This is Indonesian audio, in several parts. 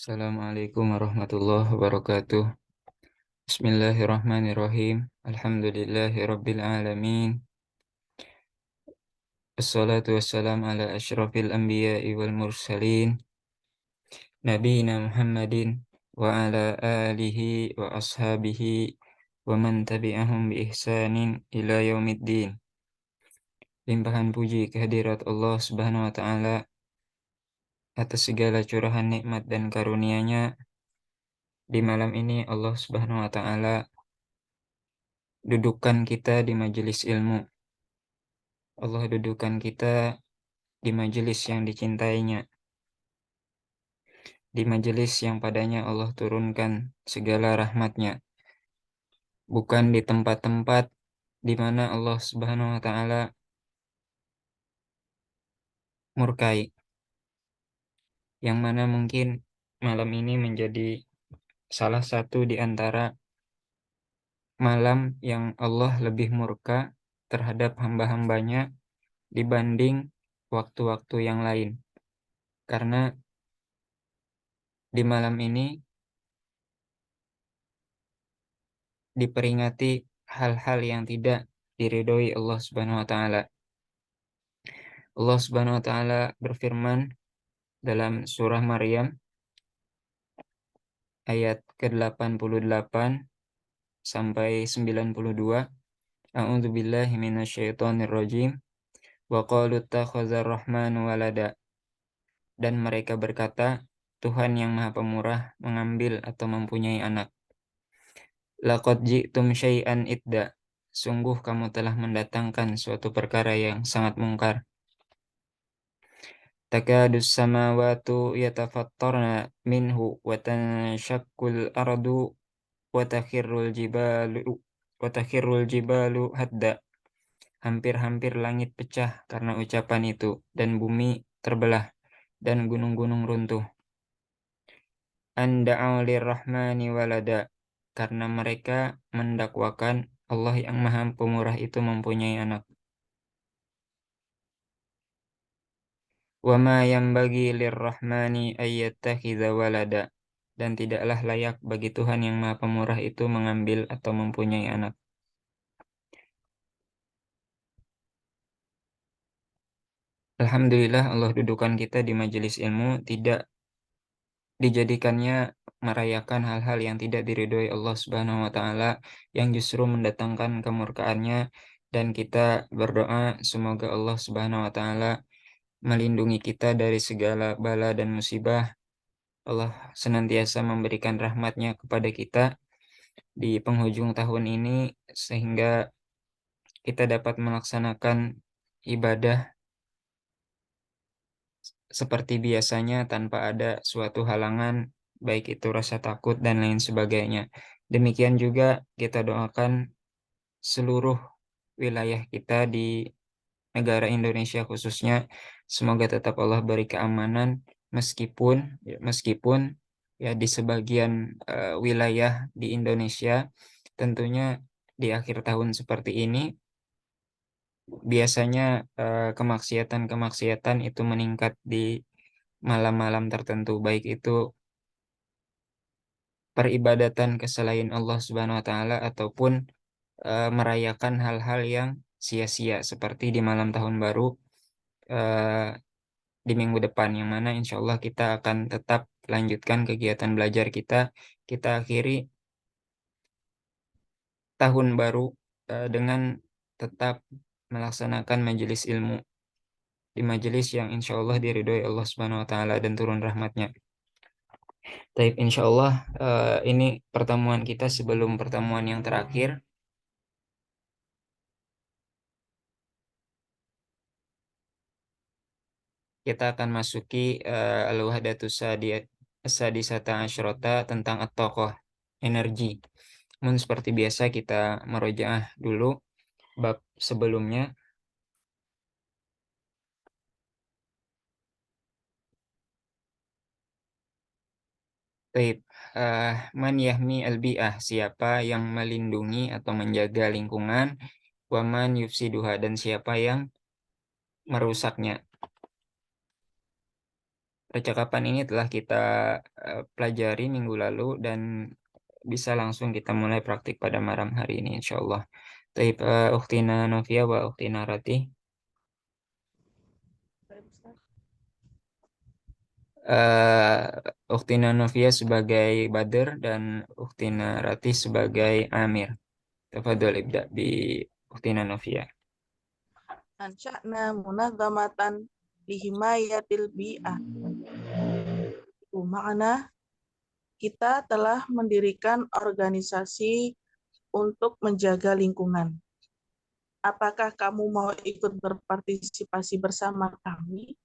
Assalamualaikum warahmatullahi wabarakatuh. Bismillahirrahmanirrahim. Alhamdulillahirabbil alamin. Wassalatu wassalamu ala asyrafil anbiya'i wal mursalin. Nabiyina Muhammadin wa ala alihi wa ashabihi wa man tabi'ahum bi ihsanin ila yaumiddin. Limpahan puji kehadirat Allah Subhanahu wa taala atas segala curahan nikmat dan karunia-Nya. Di malam ini Allah Subhanahu wa taala dudukkan kita di majelis ilmu. Allah dudukan kita di majelis yang dicintainya, di majelis yang padanya Allah turunkan segala rahmatnya, bukan di tempat-tempat di mana Allah Subhanahu wa taala murkai, yang mana mungkin malam ini menjadi salah satu di antara malam yang Allah lebih murka terhadap hamba-hambanya dibanding waktu-waktu yang lain. Karena di malam ini diperingati hal-hal yang tidak diridhoi Allah Subhanahu wa taala. Allah Subhanahu wa taala berfirman dalam surah Maryam ayat ke-88 sampai 92. A'udzubillahi minasyaitonirrajim. Wa qalu ittakhadzar rahmanu walada. Dan mereka berkata, Tuhan yang Maha Pemurah mengambil atau mempunyai anak. Laqad ji'tum syai'an idda. Sungguh kamu telah mendatangkan suatu perkara yang sangat mungkar. Takadus samawatu yatafattarna minhu wa tanshaqqul ardu wa takhirrul jibalu hadda. Hampir-hampir langit pecah karena ucapan itu, dan bumi terbelah dan gunung-gunung runtuh. Anda'u lirrahmani walada, karena mereka mendakwakan Allah yang Maha Pemurah itu mempunyai anak. Wa ma yanbaghi lirrahmani ayyattakhidza walada, dan tidaklah layak bagi Tuhan yang Maha Pemurah itu mengambil atau mempunyai anak. Alhamdulillah Allah dudukan kita di majelis ilmu, tidak dijadikannya merayakan hal-hal yang tidak diridhoi Allah Subhanahu wa taala, yang justru mendatangkan kemurkaannya, dan kita berdoa semoga Allah Subhanahu wa taala melindungi kita dari segala bala dan musibah. Allah senantiasa memberikan rahmatnya kepada kita di penghujung tahun ini, sehingga kita dapat melaksanakan ibadah seperti biasanya tanpa ada suatu halangan, baik itu rasa takut dan lain sebagainya. Demikian juga kita doakan seluruh wilayah kita di negara Indonesia khususnya, semoga tetap Allah beri keamanan, meskipun ya di sebagian wilayah di Indonesia tentunya di akhir tahun seperti ini biasanya kemaksiatan-kemaksiatan itu meningkat di malam-malam tertentu, baik itu peribadatan ke selain Allah Subhanahu wa taala ataupun merayakan hal-hal yang sia-sia seperti di malam tahun baru eh, di minggu depan, yang mana insya Allah kita akan tetap lanjutkan kegiatan belajar kita. Kita akhiri tahun baru dengan tetap melaksanakan majelis ilmu di majelis yang insya Allah diridhoi Allah Subhanahu wa taala dan turun rahmatnya. Taib, insya Allah ini pertemuan kita sebelum pertemuan yang terakhir. Kita akan masuki Al-Wahdatus Sadisata Asyrota tentang at-tokoh, energi. Namun seperti biasa kita merojaah dulu bab sebelumnya. Taib, man yahmi al-bi'ah, siapa yang melindungi atau menjaga lingkungan, waman yufsiduha, dan siapa yang merusaknya. percakapan ini telah kita pelajari minggu lalu dan bisa langsung kita mulai praktik pada malam hari ini insyaallah. Taib, Ukhtina Novia wa Ukhtina Ratih. eh Uktina Novia sebagai Badr dan Uktina Ratih sebagai Amir. Tafadhol ibda bi Uktina Novia. Ansya'na munadzamatan lihimayatil bi'ah. Itu makna kita telah mendirikan organisasi untuk menjaga lingkungan. Apakah kamu mau ikut berpartisipasi bersama kami?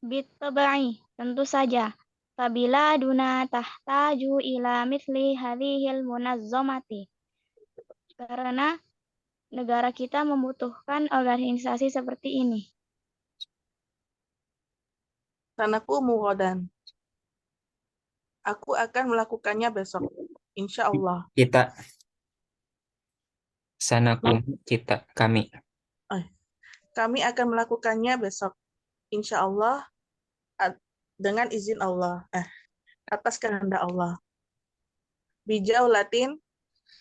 Bittabai, tentu saja. Fabila duna tahtaju ila mithli hadhil munazzamati. Karena negara kita membutuhkan organisasi seperti ini. Sanakumu ghadan. Aku akan melakukannya besok. Insya Allah. Kita sanakum kita kami. Kami akan melakukannya besok. Insya Allah dengan izin Allah. Atas kehendak Allah. Bijau Latin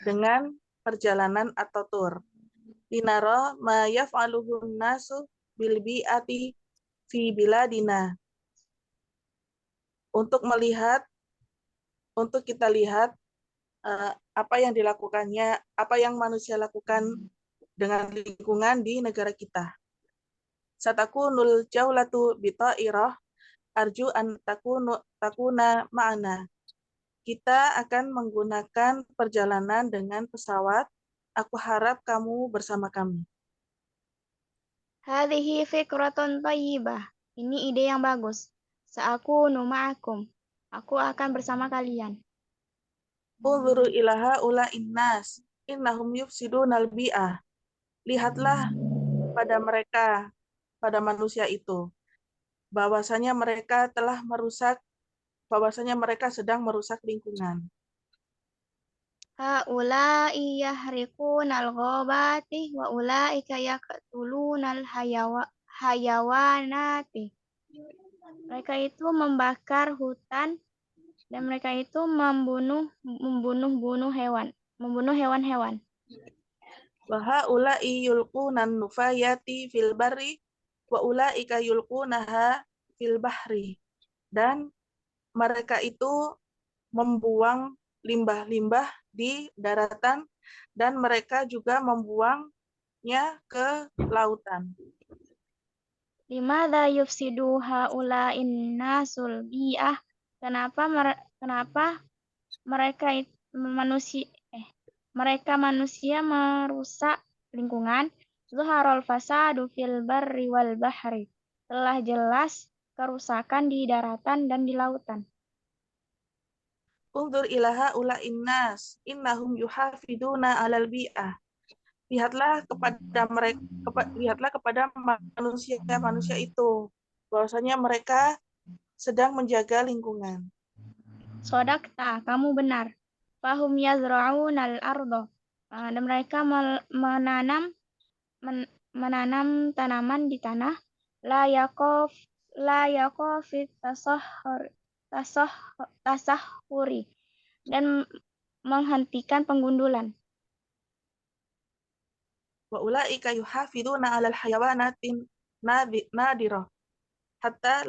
dengan perjalanan atau tur. Dinara ma yaf'aluhun nasu bil bi'ati fi biladina. Untuk kita lihat apa yang dilakukannya, apa yang manusia lakukan dengan lingkungan di negara kita. Satakunul jaulatu bita'irah arju an takuna ma'ana. Kita akan menggunakan perjalanan dengan pesawat. Aku harap kamu bersama kami. Hadhihi fikratun thayyibah. Ini ide yang bagus. Sa'akunu ma'akum. Aku akan bersama kalian. Unzuru ilaha ula innas innahum yufsidunal bi'ah. Lihatlah pada mereka, pada manusia itu, bahwasanya mereka sedang merusak lingkungan. Haula'i yahriqunal ghabati wa ulaika yaqtulunal hayawanati. Mereka itu membakar hutan dan mereka itu membunuh hewan-hewan. Wa haula'i yulqunan nufayati fil barri wa ulaika yulqunaha fil bahri. Dan mereka itu membuang limbah-limbah di daratan dan mereka juga membuangnya ke lautan. Limadza yufsidu haula'in nasul bi'ah? Kenapa mereka manusia merusak lingkungan? Zuharul fasadu fil barri wal bahri. Telah jelas kerusakan di daratan dan di lautan. Unzur ilaha ula innas innahum yuhafiduna alal bi'ah. Lihatlah kepada manusia itu, bahwasanya mereka sedang menjaga lingkungan. Sodakta, kamu benar. Fahum yazra'unal ardo. Dan mereka menanam tanaman di tanah. La yakofit tasahuri. Dan menghentikan penggundulan. Wa ulaika yuhafiduna alal hayawanatin nadirah hatta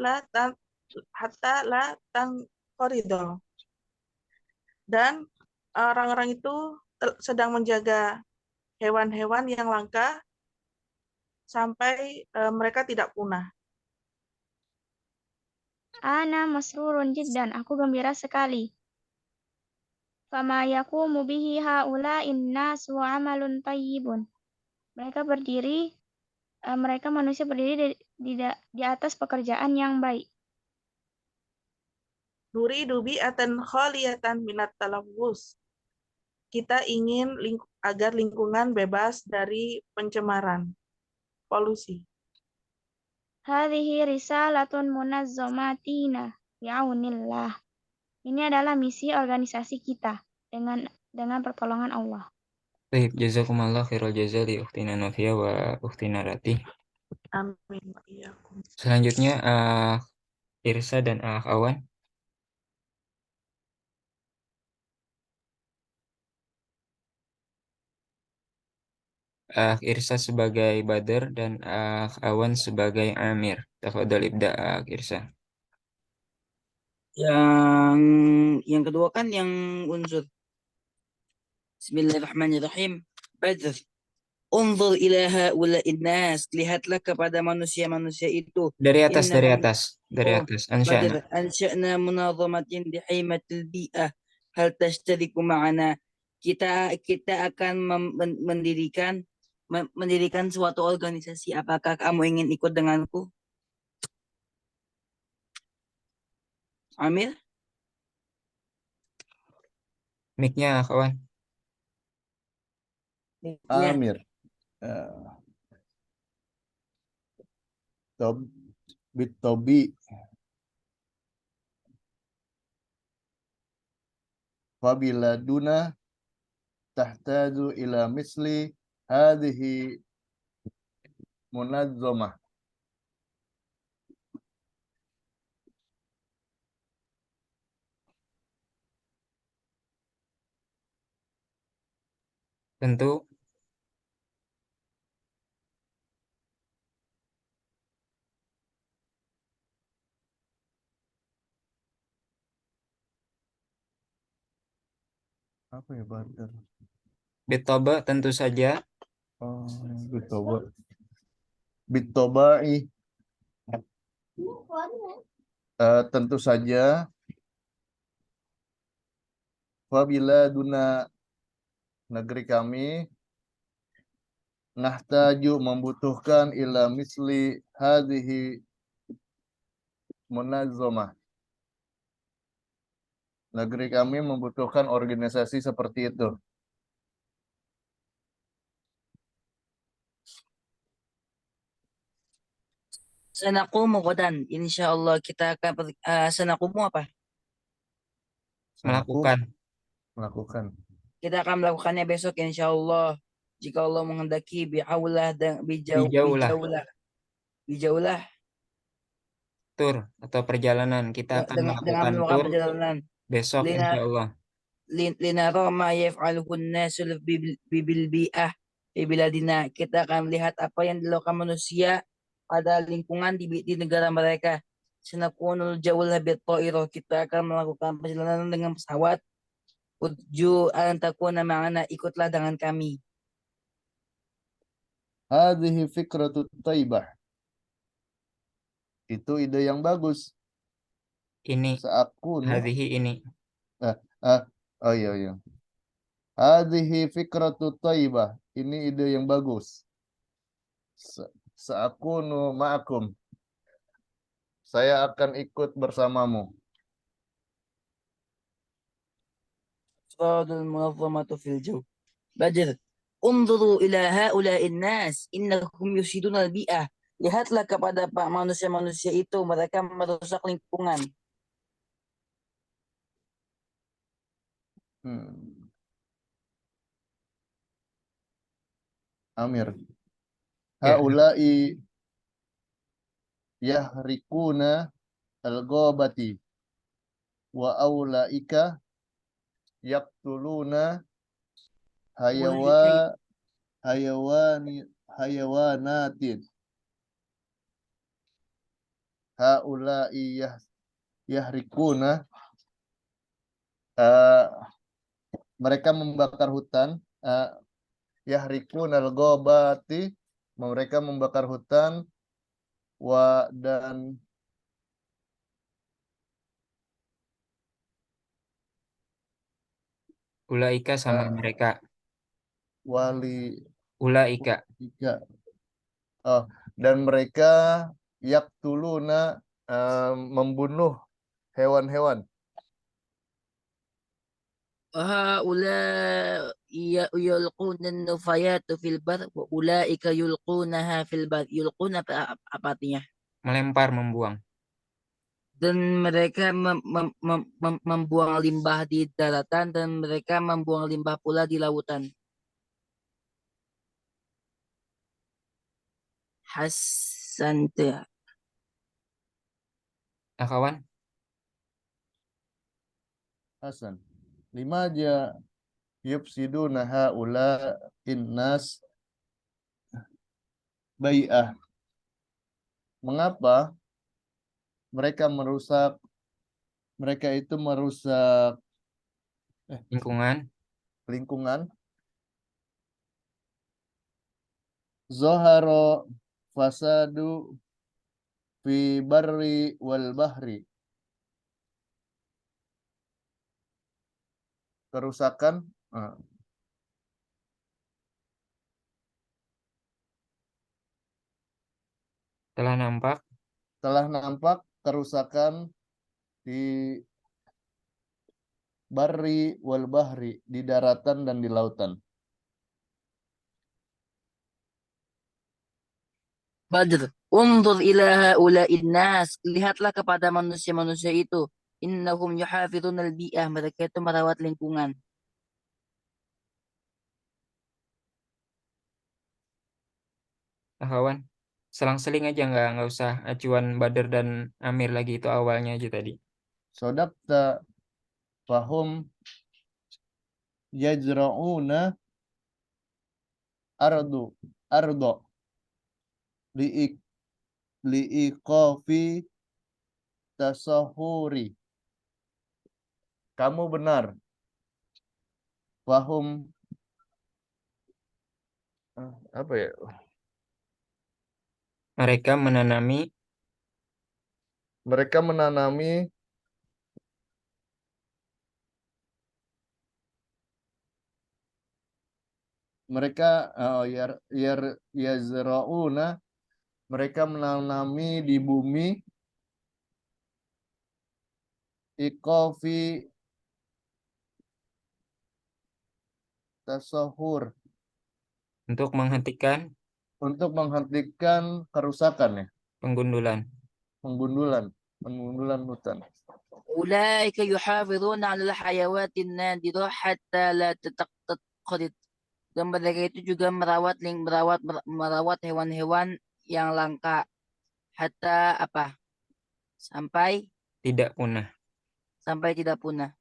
la tanqaridah. Dan orang-orang itu sedang menjaga hewan-hewan yang langka sampai mereka tidak punah. Ana masrurun jiddan, aku gembira sekali. Fama yakumu bihi haula'in nas wa amalun tayyibun. Mereka manusia berdiri di atas pekerjaan yang baik. Nuridu bi'atan khaliyatan minat talawus. Kita ingin agar lingkungan bebas dari pencemaran, polusi. Hadhihi risalatun munazzamatina bi'aunillah. Ini adalah misi organisasi kita dengan pertolongan Allah. Baik, jazakumullah khairul jaza li Ukhtina Novia wa Ukhtina Ratih. Amin wa iyyakum. Selanjutnya Irsa dan Awan. Irsa sebagai Badr dan Awan sebagai Amir. Tafadhol ibda Irsa. Yang kedua kan yang unsur. Bismillahirrahmanirrahim. Badr. Unzur ila haula'in nas. Lihatlah kepada manusia-manusia itu. Dari atas, dari Innahum. atas, dari Oh, atas. Ansya'na. Badr. Ansya'na munazamatin bihimatil bi'ah. Hal tashtariku ma'ana. Kita akan mendirikan suatu organisasi. Apakah kamu ingin ikut denganku? Amir? Mic-nya kawan. Ya. Amir. Bitobi. Fabila duna tahtaju ila misli hadhihi munazzamah. Tentu Apa ya Badar? Bitoba tentu saja. Oh, bitoba. Bitobai. Tentu saja. Fabila duna negeri kami nahtaju membutuhkan ila misli hadhihi munazzamah. Negeri kami membutuhkan organisasi seperti itu. Sanakumu kodan. Insyaallah kita akan sanakumu apa? Melakukan. Melakukan. Kita akan melakukannya besok insyaallah. Jika Allah menghendaki bi'aulah dan Bijaulah. bijaulah Tur atau perjalanan. Kita akan dengan melakukan melakukan tur perjalanan. besok Lina insya Allah. linara ma yaf'aluhu an-nasu bil bi'ah fi biladina. Kita akan melihat apa yang dilakukan manusia pada lingkungan di negara mereka. Sanakunul jaulah bit ta'irah. Kita akan melakukan perjalanan dengan pesawat. Uju an takuna ma'ana, ikutlah dengan kami. Hadhihi fikratu taibah. Itu ide yang bagus. Ini. Seakunu. Hadhihi ini. Oh iya. Hadhihi fikratu taibah. Ini ide yang bagus. Seakunu ma'akum. Saya akan ikut bersamamu. Afradul munazzamatu fil jaw. Badr. Unzuru ila haula'in nas innahum yusiduna al-bi'ah. Lihatlah kepada manusia-manusia itu, mereka merusak lingkungan. Amir. Ya. Haula'i yahrikuna al-ghabati wa aulaika yaqtuluna hayawanatin. Haula'i yahrikuna mereka membakar hutan. Yahrikuna al-ghabati, mereka membakar hutan, dan Ulaika sama mereka. Ulaika. Dan mereka yaktuluna membunuh hewan-hewan. Yulquna an-nufayatu fil bar wa ulaika yulqunaha fil bar. Yulquna apa artinya? Melempar, membuang. Dan mereka membuang limbah di daratan dan mereka membuang limbah pula di lautan. Hasan. Akhwan, Hasan. Limaja yufsiduna haula innas bai'ah. Mengapa mereka itu merusak lingkungan. lingkungan? Zoharo fasadu fi barri wal bahri. Kerusakan Telah nampak telah nampak kerusakan di barri wal bahri, di daratan dan di lautan. Badr, undur ila haula'in nas. Lihatlah kepada manusia-manusia itu. Innahum yuhafidhunal bi'ah. Mereka itu merawat lingkungan. Akhwan. Selang-seling aja, nggak usah acuan Badr dan Amir lagi, itu awalnya aja tadi. Sodakta fahum yajra'una ardo liik liikofi tasahuri. Kamu benar. Fahum apa ya? Mereka menanami Mereka menanami mereka yazra'una, mereka menanami di bumi ikofi tasahur, untuk menghentikan untuk menghentikan kerusakan ya, penggundulan. pengundulan hutan. Ulaika yuhafidhuna 'alal hayawatin nadira hatta la tataqarid. Dan mereka itu juga merawat hewan-hewan yang langka hatta apa? Sampai Tidak punah. tidak punah.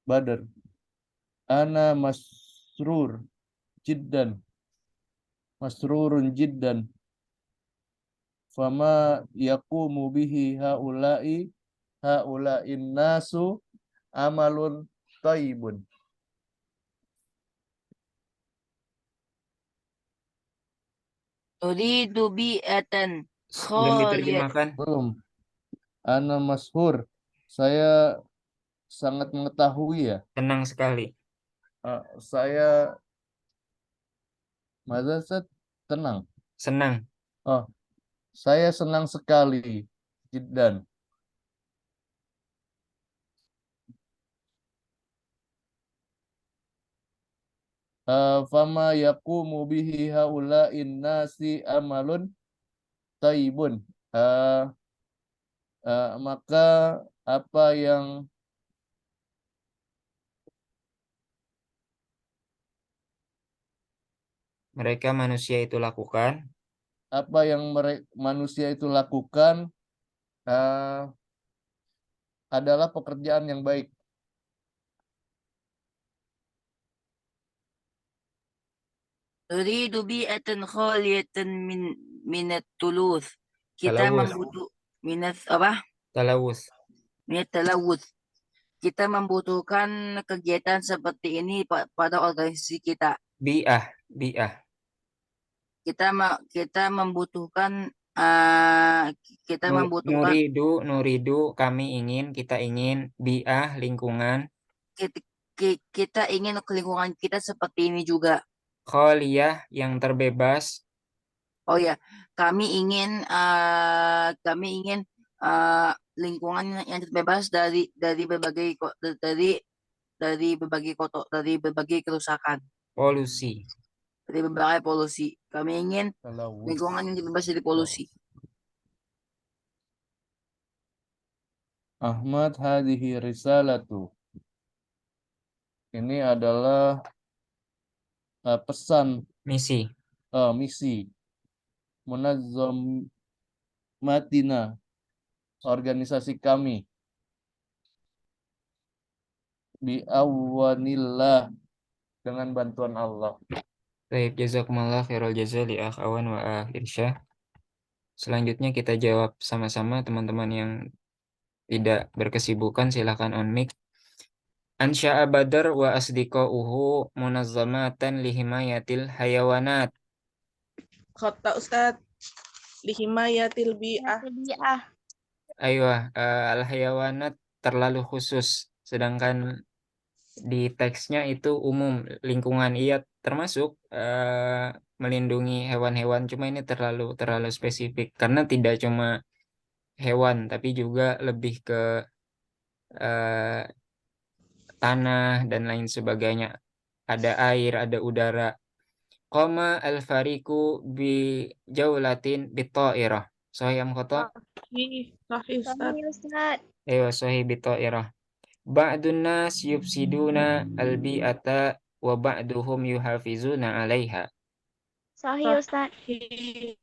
Badar. Ana masrurun jiddan. Fama yaqumu bihi haula'in nasu amalun taibun. Turidu bi'atan Belum khaliyat. diterjemahkan. Belum. Ana mashur. Saya sangat mengetahui ya. Tenang sekali. Saya tenang. Senang. Oh, saya senang sekali. Jiddan. Fama yaqumu bihi haula'in nasi amalun taibun. Maka apa yang Mereka manusia itu lakukan manusia itu lakukan uh, adalah pekerjaan yang baik. Turidu bi'atan khaliyatan minat tuluth. Kita talawus. membutuh minat apa? Talawus. Minat talawuth. Kita membutuhkan kegiatan seperti ini pada organisasi kita. Bi'ah. Kita membutuhkan Nuridu, kami ingin, kita ingin, bi'ah, lingkungan, kita ingin lingkungan kita seperti ini juga. khaliyah, yang terbebas, Oh ya, kami ingin lingkungan yang terbebas dari berbagai kerusakan, polusi. dari berbagai polusi. Kami ingin Talawus. lingkungan yang bebas dari polusi. Ahmad hadhihi risalatu. Ini adalah pesan Misi. misi Munazzomatina, organisasi kami, bi'awanillah, dengan bantuan Allah. Baik, jazakumullah khairul jaza li akh Awan wa akh Irsyah. Selanjutnya kita jawab sama-sama teman-teman yang tidak berkesibukan silahkan on mic. Ansya'a Badr wa asdiqauhu munazzamatan lihimayatil hayawanat. Khata Ustaz. Lihimayatil bi'ah. Tabi'ah. Ayo, al-hayawanat terlalu khusus, sedangkan di teksnya itu umum, lingkungan iya termasuk melindungi hewan-hewan, cuma ini terlalu spesifik karena tidak cuma hewan tapi juga lebih ke eh, tanah dan lain sebagainya. Ada air, ada udara. Qama al-fariqu bi jaulatin bi ta'irah. Sahih am khata? Sahih, sahih Ustaz. Sahih Ustaz. Ayo sahih bi ta'irah. Ba'dun nas yufsiduna al-bi'ata wa ba'duhum yuhafizuna 'alaiha. Sahih Ustaz. Sahih.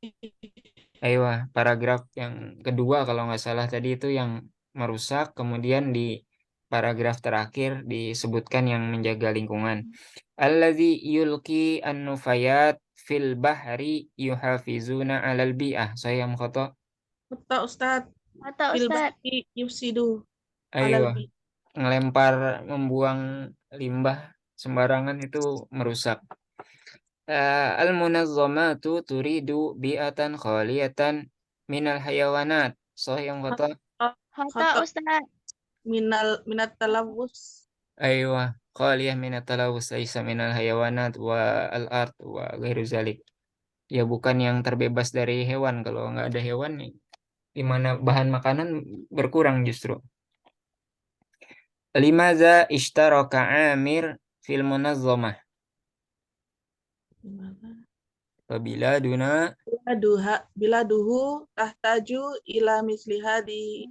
Ayo, paragraf yang kedua kalau nggak salah tadi itu yang merusak, kemudian di paragraf terakhir disebutkan yang menjaga lingkungan. Alladzi yulqi an-nufayat fil bahri yuhafizuna 'alal bi'ah. Saya khata. Khata Ustaz. Kata Fil Ustaz. bahri yufsidu Ayo, alal bi. ngelempar, membuang limbah sembarangan itu merusak. Al-munazzamatu turidu bi'atan khaliyatan minal hayawanat. Sahih yang khata. Kata Khata Ustaz. minat talawus. Aywa, khaliyah minat talawus laisa minal hayawanat wa al-ard wa ghairu zalik. Ya bukan yang terbebas dari hewan. Kalau nggak ada hewan, di mana bahan makanan berkurang justru. Limaza ishtaraka Amir fil munazzamah. Apabila duna Bila duhu tahtaju ila misliha di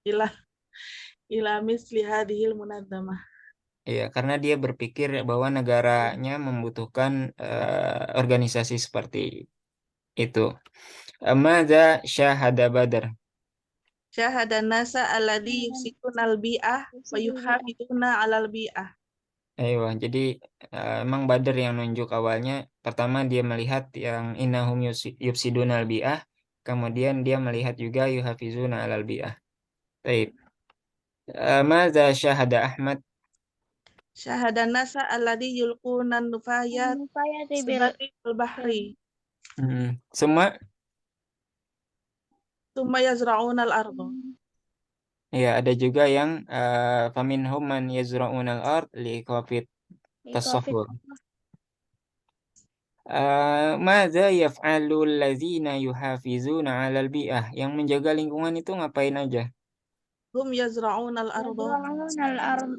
ila ila misliha dihil munazzamah. ya karena dia berpikir bahwa negaranya membutuhkan organisasi seperti itu. Madza syahada Badr. Syahadan nasa alladhi yufsiduna al-bi'ah wa yuhafiduna 'alal bi'ah. Ayo, jadi emang Badr yang nunjuk awalnya. Pertama dia melihat yang innahum yufsiduna al-bi'ah, kemudian dia melihat juga yuhafizuna alal bi'ah. Baik. Madza syahada Ahmad. Syahadan nasa alladhi yulquna nufayat Nufayat bil sebari al-bahri. Semua Tsumma yazra'una al-ardu. ya ada juga yang faminhum man yazra'unal ard liqafit tasahhur. Madza yaf'alu allazina yuhafizuna 'alal bi'ah. Yang menjaga lingkungan itu ngapain aja? Hum yazra'una al-ardu. Yazra'una al-ard.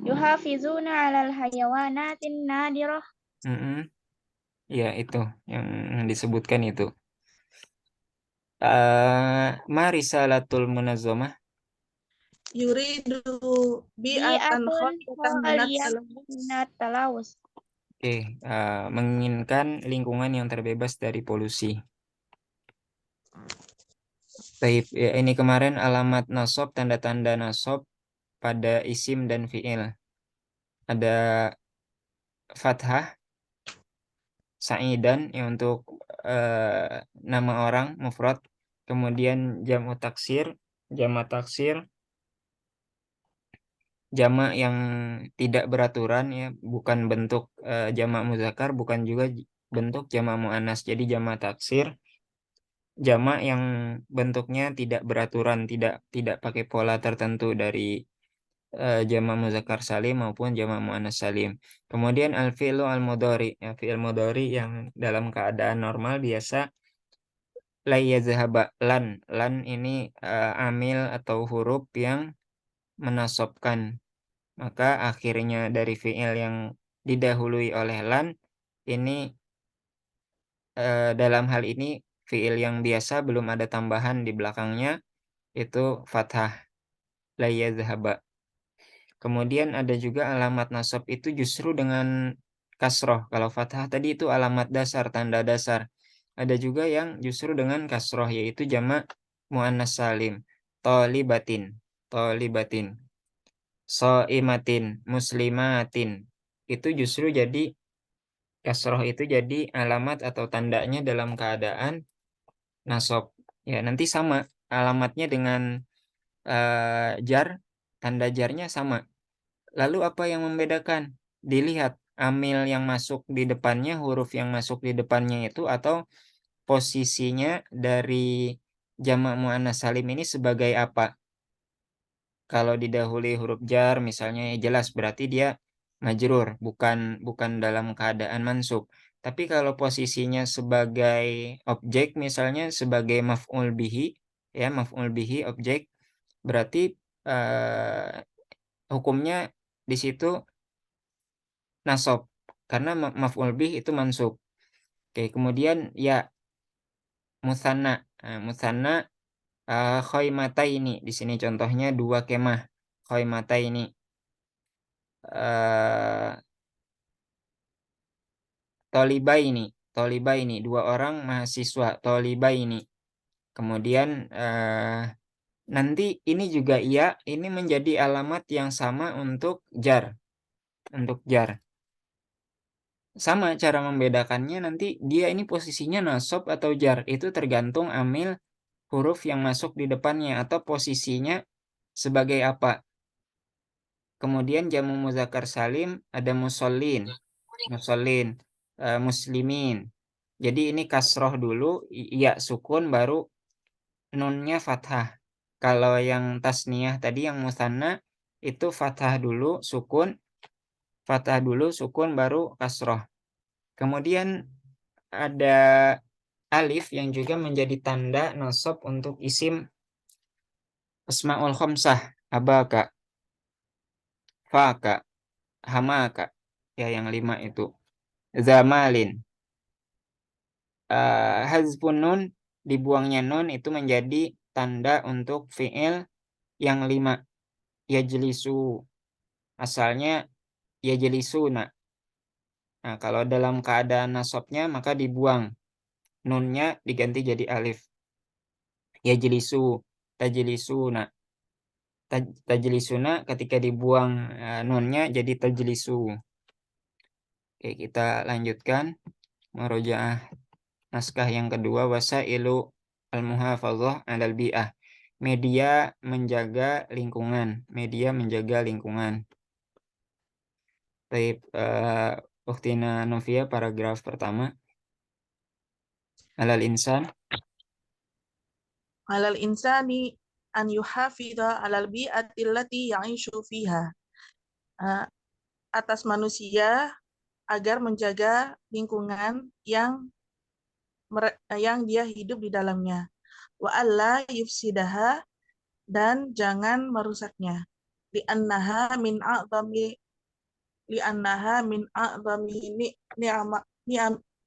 Yuhafizuna 'alal hayawanatin nadirah. Ya itu yang disebutkan itu. Marisalatul munazzamah. Yuridu bi'atan khaliyatan minat talawus. Oke, menginginkan lingkungan yang terbebas dari polusi. Baik, ya, ini kemarin alamat nasab, tanda-tanda nasab pada isim dan fi'il. Ada fathah, sa'idan ya untuk nama orang mufrad, kemudian jamak taksir, jamak yang tidak beraturan ya, bukan bentuk jamak muzakkar, bukan juga bentuk jamak muannas. Jadi jamak taksir, jamak yang bentuknya tidak beraturan, tidak pakai pola tertentu dari jamak muzakkar salim maupun jamak muannas salim. Kemudian al-fi'lu al-mudhari, ya, fi'il mudhari yang dalam keadaan normal biasa la yazhaba lan ini amil atau huruf yang menasabkan. Maka akhirnya dari fi'il yang didahului oleh lan ini dalam hal ini fi'il yang biasa belum ada tambahan di belakangnya itu fathah la yazhaba. Kemudian ada juga alamat nasab itu justru dengan kasroh. Kalau fathah tadi itu alamat dasar, tanda dasar. Ada juga yang justru dengan kasroh, yaitu jamak muannas salim. Tolibatin, tolibatin, soimatin, muslimatin. Itu justru jadi kasroh itu jadi alamat atau tandanya dalam keadaan nasab. Ya, nanti sama alamatnya dengan jar, tanda jarnya sama. Lalu apa yang membedakan? Dilihat amil yang masuk di depannya, huruf yang masuk di depannya itu, atau posisinya dari jamak muannas salim ini sebagai apa? Kalau didahului huruf jar misalnya, ya jelas berarti dia majrur, bukan bukan dalam keadaan mansub. Tapi kalau posisinya sebagai objek misalnya sebagai maf'ul bihi, ya maf'ul bihi objek, berarti eh, hukumnya di situ nasab karena maf'ul bih itu mansub. Oke, kemudian ya musanna. Nah, musanna khoimataini. Di sini contohnya dua kemah. Khoimataini. Uh, tolibaini. Tolibaini. Dua orang mahasiswa. Tolibaini. Kemudian nanti ini juga iya. Ini menjadi alamat yang sama untuk jar. Untuk jar. Sama cara membedakannya nanti dia ini posisinya nasab atau jar. Itu tergantung amil huruf yang masuk di depannya atau posisinya sebagai apa. Kemudian jamu muzakkar salim ada musallin, musallin, muslimin. Jadi ini kasroh dulu, iya sukun baru nunnya fathah. Kalau yang tasniyah tadi yang musanna itu fathah dulu sukun baru kasroh. Kemudian ada alif yang juga menjadi tanda nasab untuk isim asmaul khamsah, abaka, faka, hamaka, ya yang 5 itu. Zamalin. Hazfun nun, dibuangnya nun itu menjadi tanda untuk fi'il yang 5. Yajlisu. Asalnya yajlisuna. Nah, kalau dalam keadaan nasabnya maka dibuang. Nunnya diganti jadi alif. Yajlisu, tajlisuna. Tajlisuna ketika dibuang nunnya jadi tajlisu. Oke, kita lanjutkan murojaah naskah yang kedua, wasailu al-muhafadzah 'alal bi'ah. Media menjaga lingkungan, media menjaga lingkungan. Baik, Ukhtina Novia, paragraf pertama. Alal insan. Alal insani an yuhafidha alal bi'ati allati ya'ishu fiha. Atas manusia agar menjaga lingkungan yang dia hidup di dalamnya. Wa alla yufsidaha, dan jangan merusaknya. Li'annaha min a'zami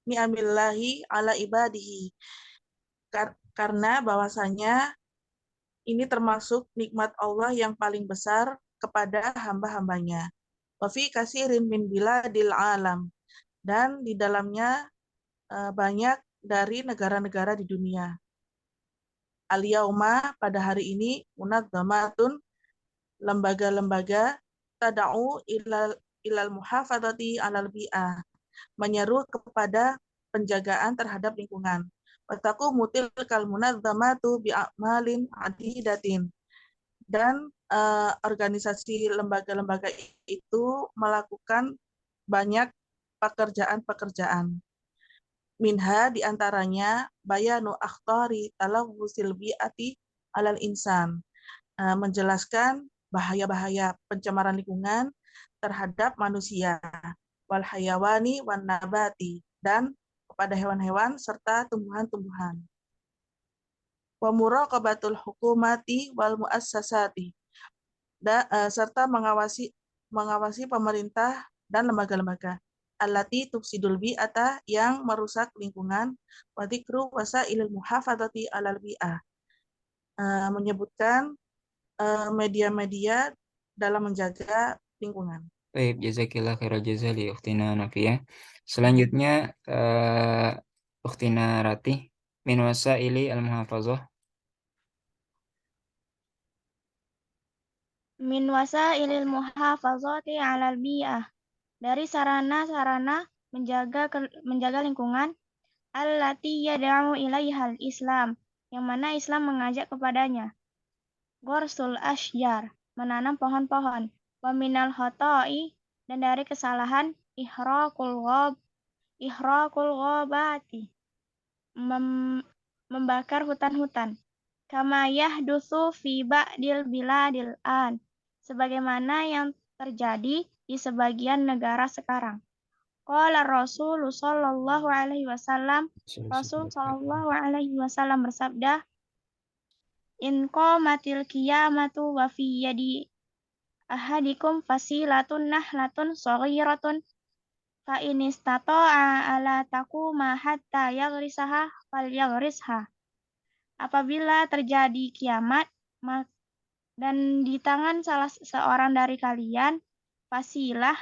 ni'amillahi ala ibadihi. Karena bahwasanya ini termasuk nikmat Allah yang paling besar kepada hamba-hambanya. Wa fi katsirin min biladil alam, dan di dalamnya banyak dari negara-negara di dunia. Al-yauma, pada hari ini, munadzamatun, lembaga-lembaga, tada'u ilal muhafadzati alal bi'ah, menyeru kepada penjagaan terhadap lingkungan. Wataku mutil kal munadzamatu bi'amalin adidatin, dan organisasi lembaga-lembaga itu melakukan banyak pekerjaan-pekerjaan. Minha, diantaranya bayanu akhtari talawusil bi'ati alal insan, menjelaskan bahaya-bahaya pencemaran lingkungan terhadap manusia, wal hayawani wan nabati, dan kepada hewan-hewan serta tumbuhan-tumbuhan. Wa muraqabatul hukumati wal muassasati, serta mengawasi pemerintah dan lembaga-lembaga. Allati tufsidul bi'ata, yang merusak lingkungan. Wa dzikru wasailil muhafadzati alal bi'ah, menyebutkan media-media dalam menjaga lingkungan. Baik, jazakillah khairal jazaa li ukhtina Nafiyah. Selanjutnya ukhtina Ratih min wasaili al-muhafazah. Min wasailil muhafazati 'alal bi'ah. Dari sarana-sarana menjaga lingkungan allati yad'u ilaihal Islam, yang mana Islam mengajak kepadanya. Gorsul ashjar, menanam pohon-pohon. Wa minal khoto'i, dan dari kesalahan ihraqul ghabati, membakar hutan-hutan. Kama yahdutsu fi ba'dil biladil an, sebagaimana yang terjadi di sebagian negara sekarang. Qala Rasul sallallahu alaihi wasallam, Rasul sallallahu alaihi wasallam bersabda, in qamatil qiyamatu wa fi yadi ahadikum fasilatun nahlatun saghiratun fa in istata'a ala taquma hatta yaghrisaha falyaghrisha. Apabila terjadi kiamat dan di tangan salah seorang dari kalian fasilah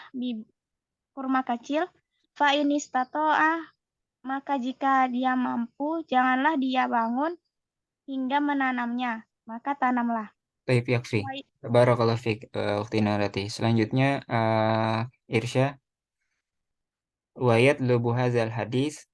kurma kecil, fa in istata'a, maka jika dia mampu, janganlah dia bangun hingga menanamnya, maka tanamlah. Baik, yakfi. Barakallahu fiik ukhtina Ratih. Selanjutnya Irsya wa yatlubu hadzal hadis.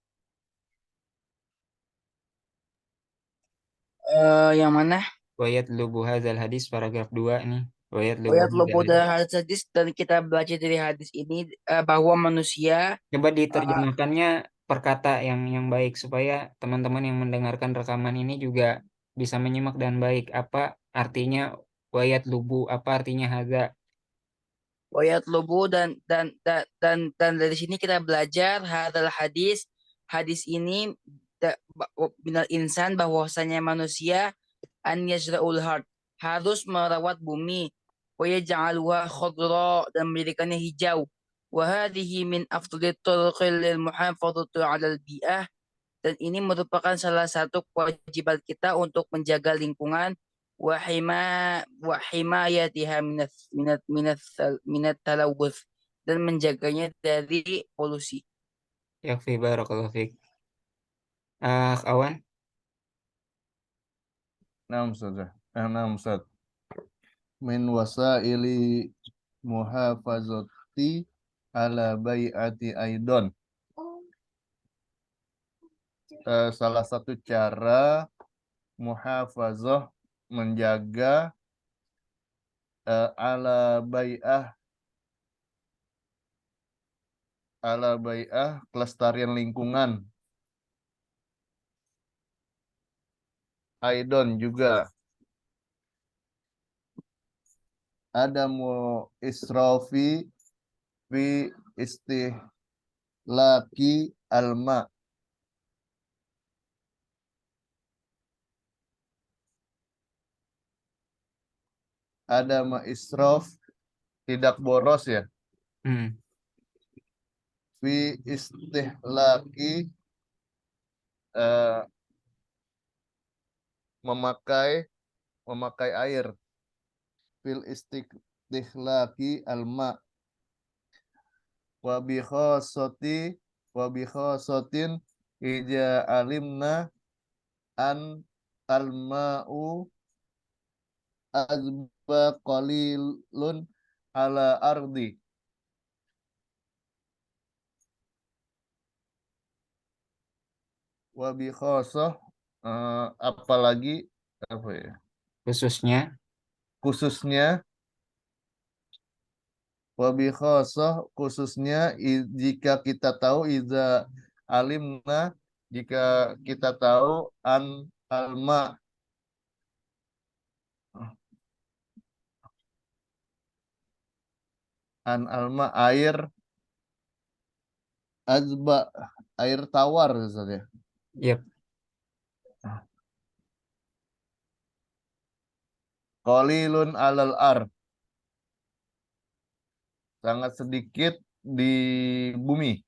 Yang mana? Wa yatlubu hadzal hadis paragraf 2 nih. Wa yatlubu Ayat hadzal hadis. hadis, dan kita belajar dari hadis ini bahwa manusia Coba diterjemahkannya perkata yang baik supaya teman-teman yang mendengarkan rekaman ini juga bisa menyimak dan baik. Apa artinya wayat lubu? Apa artinya haza? ayat lubu dan dari sini kita belajar hadal hadis ini binal insan, bahwasanya manusia an yajra'ul hard, harus merawat bumi, wa yaj'aluha khadra, dan menjadikannya hijau. Wa hadhihi min afdalit turuqil lil muhafadzati 'alal bi'ah, dan ini merupakan salah satu kewajiban kita untuk menjaga lingkungan, wa himayatiha minat talawuth, dan menjaganya dari polusi. Yakfi barakallahu fiik. Awan. Naam Ustaz. Naam Ustaz. Min wasaili muhafazati ala bai'ati aidon. Salah satu cara muhafazah menjaga ala bai'ah kelestarian lingkungan. Aidon juga ada israfi fi istihlaki alma. Ada israf, tidak boros ya. Fi istihlaki memakai air. Fil istihlaki alma. Wa bi khasatin ija alimna an alma'u azba qalilun ala ardi. Wa bi khasah apalagi apa ya? Khususnya wa bi khasah khususnya jika kita tahu iza alimna, jika kita tahu an alma air azba, air tawar misalnya. Yep. Qalilun alal sangat sedikit di bumi.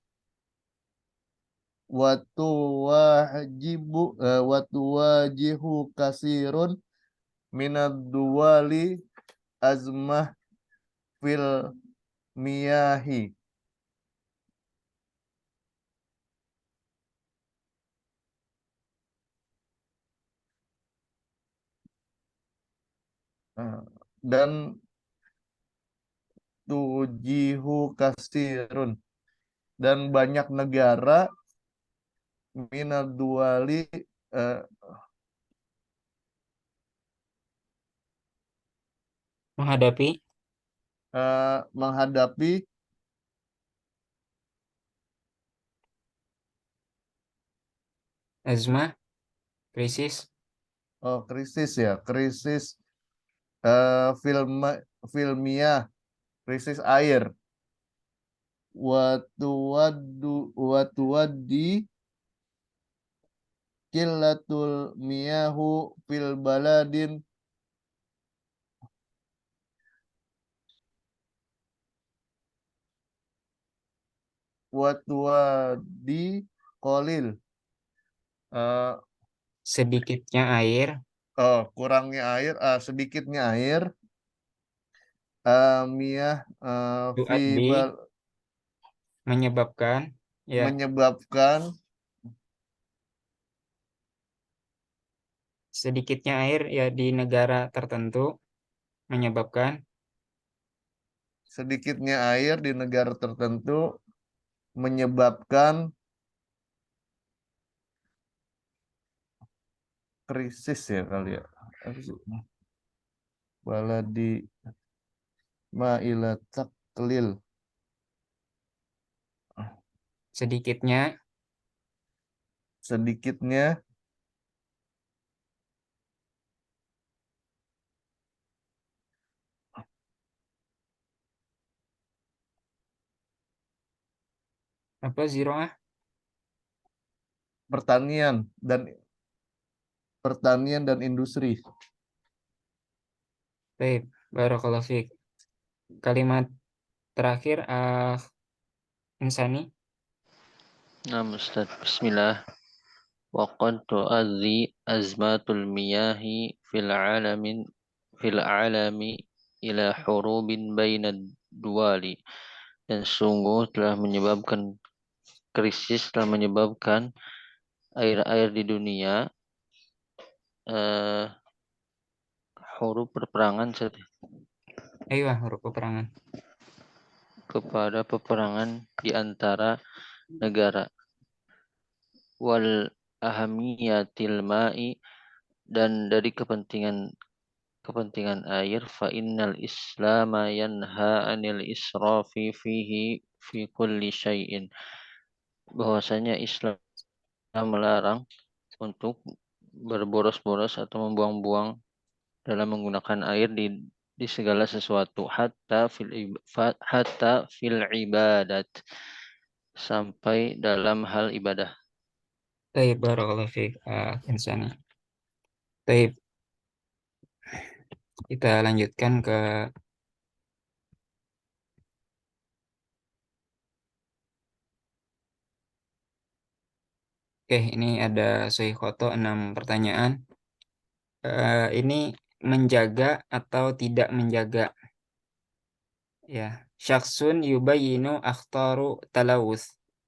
Watuwajihu kasirun minad duwali azmah fil miyahi. Dan tujihu kasirun, dan banyak negara minad duali Menghadapi menghadapi azmah, krisis, krisis ya, krisis film filmiah, krisis air. Watuwaddi killatul miyahu fil baladin watuwaddi kolil. sedikitnya air, Kurangnya air, sedikitnya air, miyah tuaddi, menyebabkan, ya, menyebabkan sedikitnya air ya di negara tertentu menyebabkan sedikitnya air di negara tertentu menyebabkan krisis ya kali ya. Apa sih? Baladi ma'ila taklil. sedikitnya Sedikitnya apa ziroah, pertanian dan industri. baik, barakallahu fiik. Kalimat terakhir Insani. Nah, Ustaz, Bismillah. Waqad tu'adzi azmatul miyahi fil alami ila hurubin bainad duwali. Dan sungguh krisis telah menyebabkan air-air di dunia eh huruf perperangan Ayo, huruf peperangan. kepada peperangan di antara negara. Wal ahamiyatil ma'i, dan dari kepentingan air, fa innal islama yanha anil israfi fihi fi kulli syai'in, bahwasanya Islam melarang untuk berboros-boros atau membuang-buang dalam menggunakan air di segala sesuatu, hatta fil ibadat, sampai dalam hal ibadah. Baik, barakallahu fiik Insani. Baik, kita lanjutkan ke ini ada Sohikoto 6 pertanyaan. Ini menjaga atau tidak menjaga, ya. Syakhsun yubayinu akhtaru talawuth.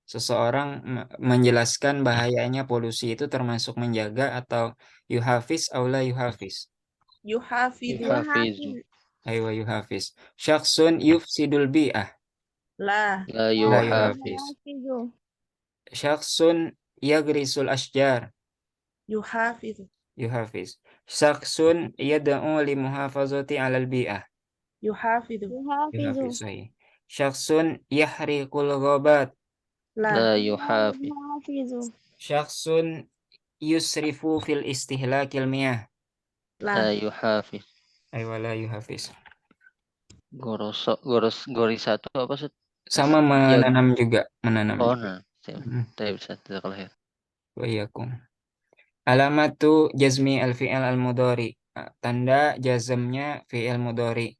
Seseorang menjelaskan bahayanya polusi itu termasuk menjaga atau yuhafiz aula yuhafiz. Yuhafidu. Hafizu. Aywa yuhafiz. Syakhsun yufsidul bi'ah. La. La La yuhafiz. Hafizu. Syakhsun yagrisul ashjar. Yuhafidu. Yuhafiz. Syakhsun yada'u li muhafazati alal bi'ah. Yuhafidu. Yuhafizu. Yuhafiz, sahih. Syakhsun yahriqul ghabat. La. La yuhafiz. Yuhafizu. Syakhsun yusrifu fil istihlakil miyah. La. La yuhafiz. Aywa la yuhafiz. Gorisatu apa sih? Sama menanam juga, menanam Oh, juga. nah. Tapi bisa kalau ya. Wa iyyakum. Alamatu jazmi al-fi'il al-mudhari. Tanda jazmnya fi'il mudhari.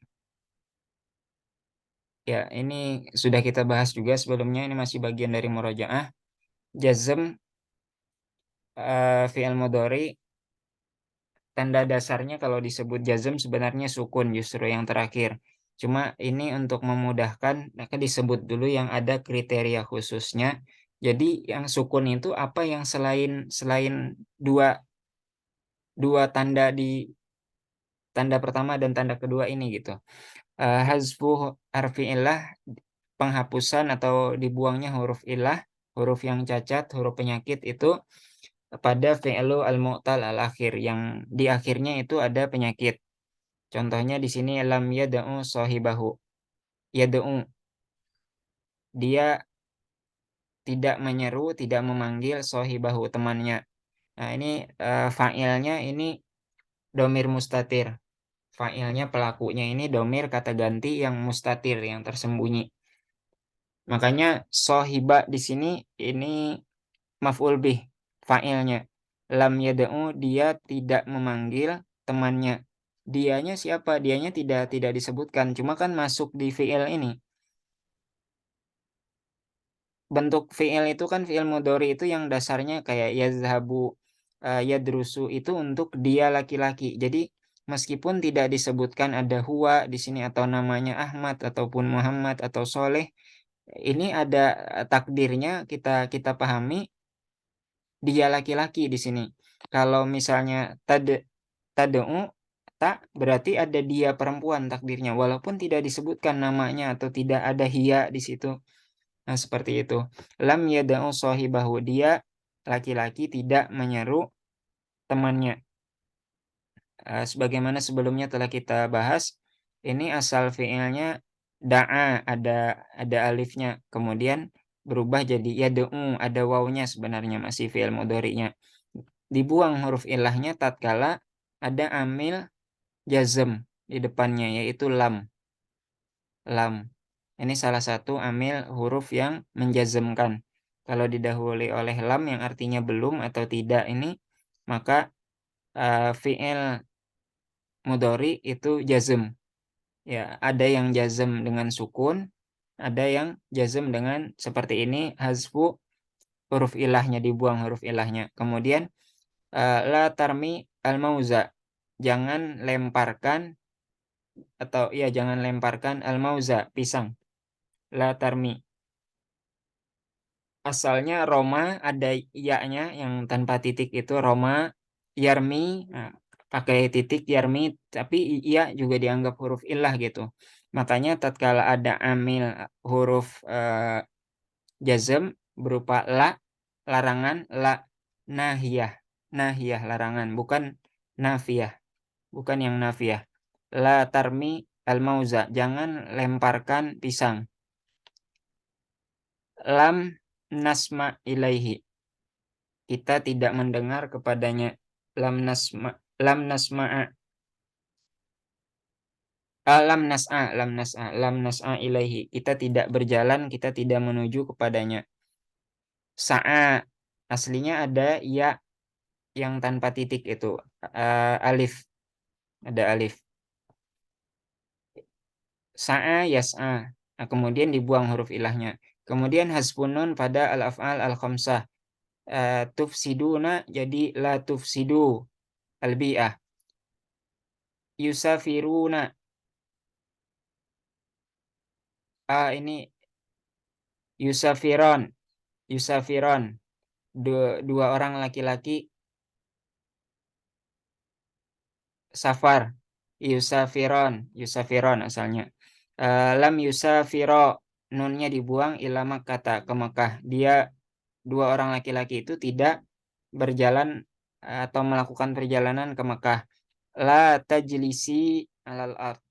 Ya, ini sudah kita bahas juga sebelumnya, ini masih bagian dari murojaah. Jazm fi'il mudhari, tanda dasarnya kalau disebut jazm sebenarnya sukun justru yang terakhir. Cuma ini untuk memudahkan, maka disebut dulu yang ada kriteria khususnya. Jadi yang sukun itu apa yang selain dua tanda di tanda pertama dan tanda kedua ini gitu. Hazfu harfi illah, penghapusan atau dibuangnya huruf illah, huruf yang cacat, huruf penyakit itu pada fi'lu al-mu'tal al-akhir, yang di akhirnya itu ada penyakit. Contohnya di sini lam yad'u sahibahu. Yad'u, dia tidak menyeru, tidak memanggil sahibahu, temannya. Nah, ini fa'ilnya ini domir mustatir. Fa'ilnya, pelakunya ini domir kata ganti yang mustatir, yang tersembunyi. Makanya sohiba di sini ini maf'ul bih, fa'ilnya. Lam yad'u, dia tidak memanggil temannya. Dianya siapa? Dianya tidak disebutkan, cuma kan masuk di fi'il ini. Bentuk fi'il itu kan fi'il mudhari itu yang dasarnya kayak yazhabu, yadrusu itu untuk dia laki-laki. Jadi meskipun tidak disebutkan ada huwa di sini atau namanya Ahmad ataupun Muhammad atau Soleh, ini ada takdirnya kita pahami dia laki-laki di sini. Kalau misalnya tad'u tak, berarti ada dia perempuan takdirnya walaupun tidak disebutkan namanya atau tidak ada hiya di situ. Nah, seperti itu. Lam yad'u sahibahu, dia laki-laki tidak menyeru temannya. Sebagaimana sebelumnya telah kita bahas, ini asal fi'ilnya da'a, ada alifnya, kemudian berubah jadi yad'u, ada wawunya, sebenarnya masih fi'il mudhari'nya. Dibuang huruf ilahnya tatkala ada amil jazm di depannya, yaitu lam. Lam. Ini salah satu amil huruf yang menjazmkan. Kalau didahului oleh lam yang artinya belum atau tidak ini, maka fi'il mudhari itu jazm. Ya, ada yang jazm dengan sukun, ada yang jazm dengan seperti ini, hazfu huruf ilahnya, dibuang huruf ilahnya. Kemudian la tarmi al-mauza, jangan lemparkan, atau ya jangan lemparkan al-mauza, pisang. La tarmi. Asalnya Roma, ada iya-nya yang tanpa titik itu Roma, yarmi, nah, pakai titik yarmi, tapi iya juga dianggap huruf illah gitu. Makanya tatkala ada amil huruf jazm berupa la, larangan, la nahiyah. Nahiyah larangan, bukan nafiyah, bukan yang nafiyah. La tarmi al-mauza, jangan lemparkan pisang. Lam nasma ilaihi, kita tidak mendengar kepadanya. Lam nasma'a, lam nas'a ilaihi, kita tidak berjalan, kita tidak menuju kepadanya. Sa'a, aslinya ada ya yang tanpa titik itu, alif, ada alif. Sa'a yas'a, nah, kemudian dibuang huruf ilahnya. Kemudian hasbunun pada al-af'al al-khamsah, tufsiduna jadi la tufsidu, albi'ah. Yusafiruna, ini yusafiron, yusafiron, dua orang laki-laki safar. Yusafiron asalnya. Lam yusafiro, nunnya dibuang, ilama kata, ke Mekah. Dia, dua orang laki-laki itu tidak berjalan atau melakukan perjalanan ke Mekah. La tajlisi alal ard.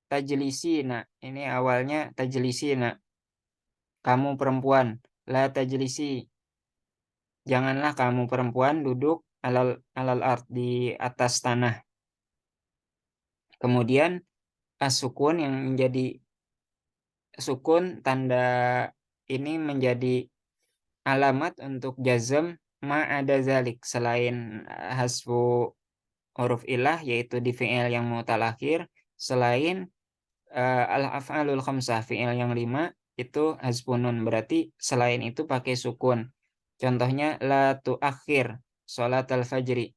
Tajlisi, nah ini awalnya tajlisi, nah kamu perempuan. La tajlisi, janganlah kamu perempuan duduk alal ard, di atas tanah. Kemudian as-sukun, yang menjadi sukun, tanda ini menjadi alamat untuk jazm ada zalik, selain hasfu huruf ilah, yaitu di fi'il yang mu'tal akhir, selain al-af'alul khamsah, fi'il yang 5 itu hasbunun, berarti selain itu pakai sukun. Contohnya la tu'akhir sholat al-fajri,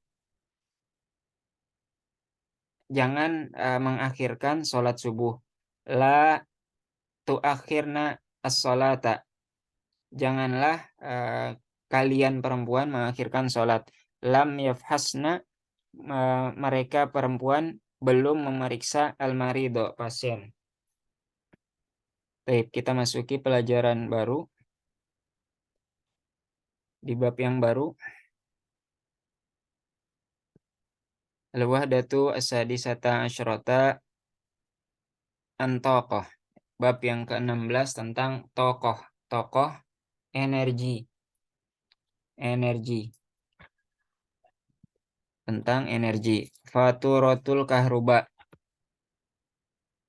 jangan mengakhirkan sholat subuh. La tuakhirna as-sholata. Janganlah kalian perempuan mengakhirkan sholat. Lam yafhasna, mereka perempuan belum memeriksa al-marido, pasien. Baik, kita masuki pelajaran baru di bab yang baru. Al-wahdatu as-sadisata asyrata an-toqoh. Bab yang ke-16 tentang tokoh. Tokoh energi. Energi. Tentang energi. Faturatul kahruba.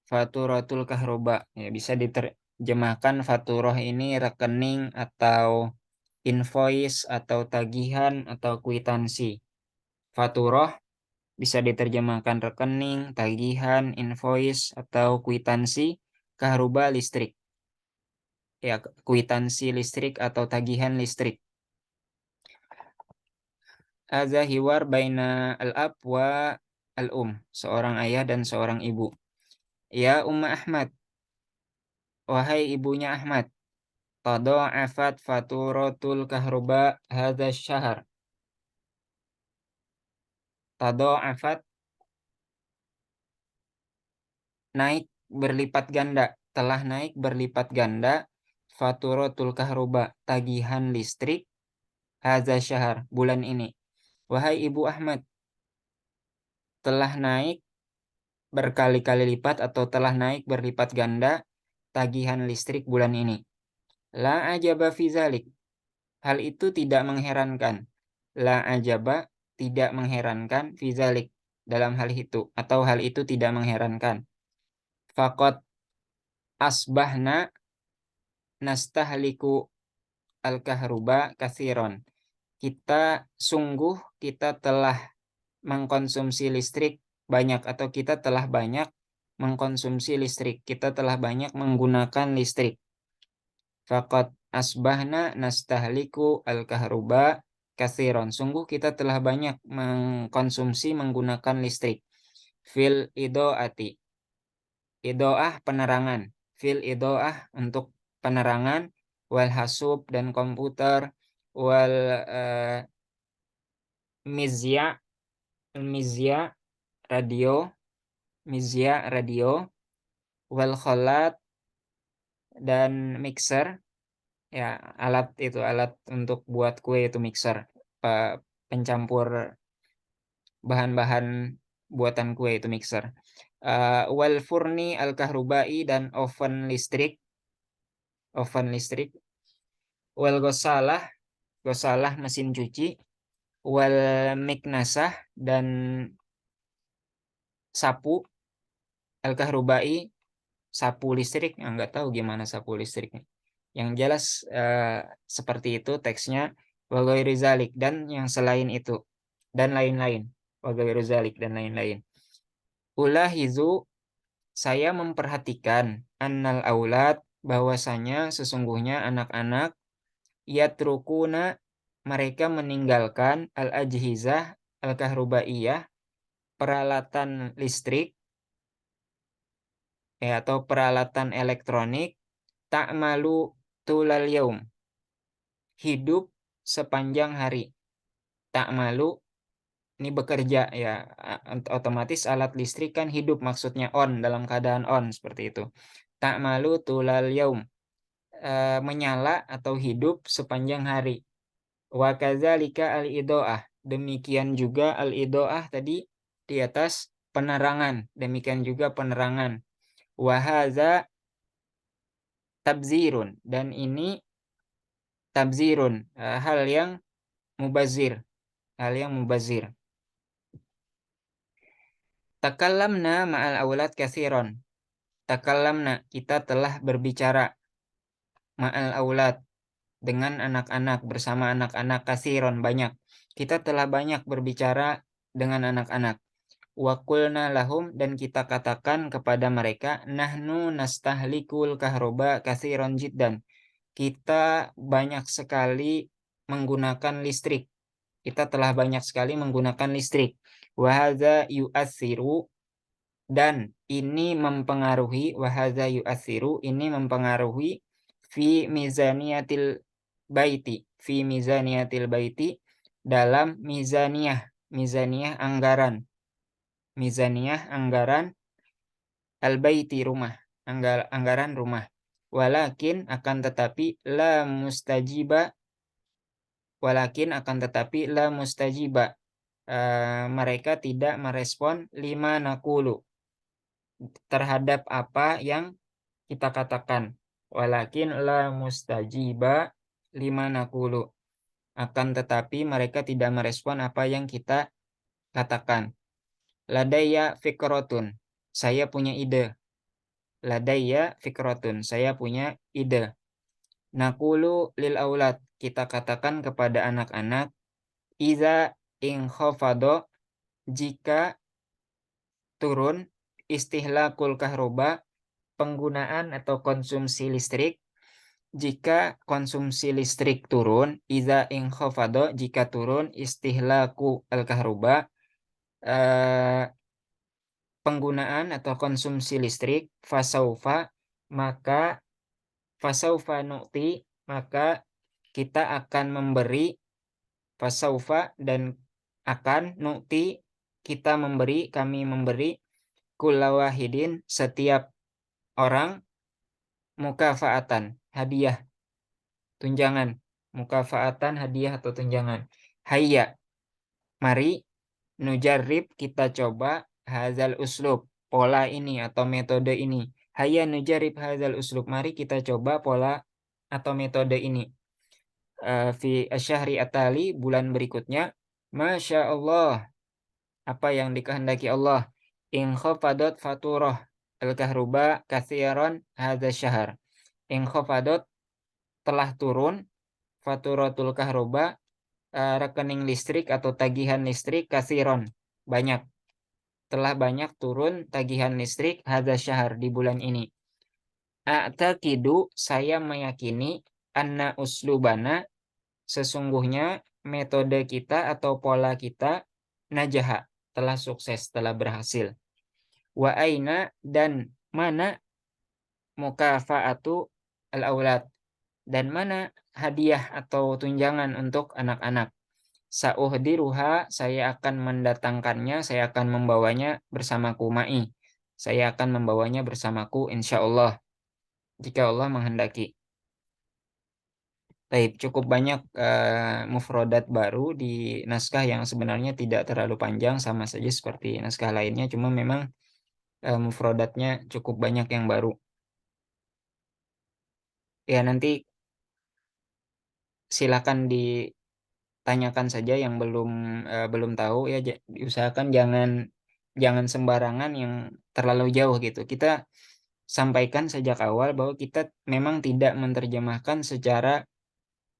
Faturatul kahruba. Ya, bisa diterjemahkan faturah ini rekening atau invoice atau tagihan atau kwitansi. Faturah bisa diterjemahkan rekening, tagihan, invoice atau kwitansi. Kahruba listrik. Ya, kwitansi listrik atau tagihan listrik. Hadza hiwar baina al-ab wa al-um. Seorang ayah dan seorang ibu. Ya Umma Ahmad. Wahai ibunya Ahmad. Tada'afat faturatul kahruba hadza syahr. Tada'afat, naik berlipat ganda. Telah naik berlipat ganda. Faturatul kahruba, tagihan listrik. Hadza syahr, bulan ini. Wahai ibu Ahmad. Telah naik berkali-kali lipat atau telah naik berlipat ganda tagihan listrik bulan ini. La ajaba fi zalik. Hal itu tidak mengherankan. La ajaba, tidak mengherankan, fi zalik, dalam hal itu, atau hal itu tidak mengherankan. Faqad asbahna nastahliku al-kahruba kathiron. Kita telah mengkonsumsi listrik banyak, atau kita telah banyak mengkonsumsi listrik. Kita telah banyak menggunakan listrik. Faqad asbahna nastahliku al-kahruba kathiron. Sungguh kita telah banyak mengkonsumsi menggunakan listrik. Fil idoati. Idoah penerangan. Fil idoah untuk penerangan. Wal hasub dan komputer. Wal mizya. Mizya radio. Mizya radio. Wal kholat dan mixer. Ya, alat untuk buat kue itu mixer. Pencampur bahan-bahan buatan kue itu mixer. Wal furni al-kahrubai dan oven listrik. Wal gosalah mesin cuci. Wal miknasah dan sapu al-kahrubai, sapu listrik. Nggak tahu gimana sapu listriknya. Yang jelas seperti itu teksnya. Wa ghairi zalik, dan yang selain itu, dan lain-lain. Wa ghairu zalik, dan lain-lain. Ulahizu, saya memperhatikan, annal aulad, bahwasanya sesungguhnya anak-anak, yatrukuna, mereka meninggalkan al-ajhizah al-kahrubaiyah, peralatan listrik atau peralatan elektronik, ta'malu tulal yaum, hidup sepanjang hari. Ta'malu, ini bekerja, ya, otomatis alat listrik kan hidup, maksudnya on, dalam keadaan on, seperti itu. Ta'malu tulal yaum, menyala atau hidup sepanjang hari. Wa kadzalika al-idoah, demikian juga al-idoah tadi di atas, penerangan, demikian juga penerangan. Wa hadza tabzirun, dan ini tabzirun, hal yang mubazir. Takallamna ma'al aulad kathiron. Takallamna, kita telah berbicara, ma'al aulad, dengan anak-anak, bersama anak-anak, kathiron, banyak. Kita telah banyak berbicara dengan anak-anak. Wa qulna lahum, dan kita katakan kepada mereka, nahnu nastahlikul kahroba kathiron jiddan. Kita banyak sekali menggunakan listrik. Kita telah banyak sekali menggunakan listrik. Wa hadza yu'athiru, Dan ini mempengaruhi, wahadza yu'athiru, ini mempengaruhi fi mizaniyatil baiti, dalam mizaniyah anggaran, al-baiti rumah, anggaran rumah. Walakin akan tetapi la mustajiba, mereka tidak merespon lima nakulu, terhadap apa yang kita katakan. Walakin la mustajiba lima nakulu, akan tetapi mereka tidak merespon apa yang kita katakan. Ladaya fikrotun, saya punya ide. Ladaya fikrotun, saya punya ide. Nakulu lil aulad, kita katakan kepada anak-anak, iza in khafado, jika turun, istihlakul kahroba, penggunaan atau konsumsi listrik. Jika konsumsi listrik turun, iza in khafado, jika turun, istihlaku al-kahroba, penggunaan atau konsumsi listrik, fasaufa nu'ti, maka kita akan memberi, fasaufa dan akan, nu'ti kita memberi, kami memberi, kullawahidin setiap orang, mukafaatan hadiah, tunjangan, mukafaatan hadiah atau tunjangan. Hayya, mari, nujarrib kita coba, hazal uslub, pola ini atau metode ini. Hayya nujarrib hazal uslub, mari kita coba pola atau metode ini. Fi asyhari atali, bulan berikutnya. Masya Allah, apa yang dikehendaki Allah. In khafadot faturah al-kahruba kathiran hadza syahr. In khafadot, telah turun, faturatul kahruba, rekening listrik atau tagihan listrik, kathiron, banyak. Telah banyak turun tagihan listrik, hadza syahr, di bulan ini. A'taqidu, saya meyakini, anna uslubana, sesungguhnya metode kita atau pola kita, najaha, telah sukses, telah berhasil. Wa aina, dan mana, mukafaatu al-aulad, dan mana hadiah atau tunjangan untuk anak-anak. Sa'uhdiruha, saya akan mendatangkannya, saya akan membawanya bersamaku, ma'i, saya akan membawanya bersamaku insyaallah, jika Allah menghendaki. Baik, cukup banyak mufrodat baru di naskah yang sebenarnya tidak terlalu panjang, sama saja seperti naskah lainnya, cuma memang mufrodatnya cukup banyak yang baru. Ya, nanti silakan ditanyakan saja yang belum tahu ya, diusahakan jangan sembarangan yang terlalu jauh gitu. Kita sampaikan sejak awal bahwa kita memang tidak menerjemahkan secara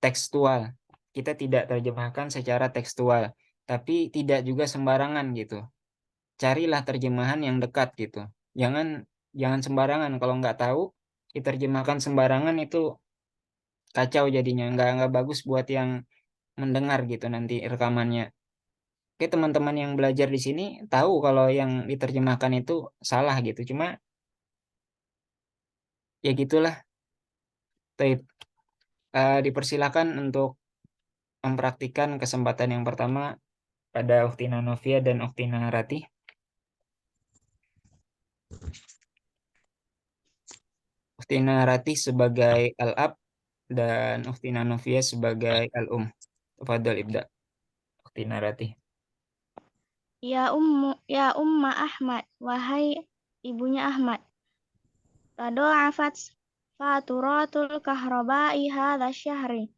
tekstual. Kita tidak terjemahkan secara tekstual, tapi tidak juga sembarangan gitu. Carilah terjemahan yang dekat gitu. Jangan sembarangan, kalau nggak tahu diterjemahkan sembarangan itu kacau jadinya, nggak bagus buat yang mendengar gitu nanti rekamannya. Oke, teman-teman yang belajar di sini tahu kalau yang diterjemahkan itu salah gitu. Cuma ya gitulah. Taib. Dipersilakan untuk mempraktikkan kesempatan yang pertama pada Uktina Novia dan Uktina Ratih. Uktina Ratih sebagai al-ab dan Uktina Novia sebagai al-um. Tafadhol ibda. Uktina Ratih. Ya Umma Ahmad, wahai ibunya Ahmad. Tado'afat faturatul kahraba'i hadza syahri.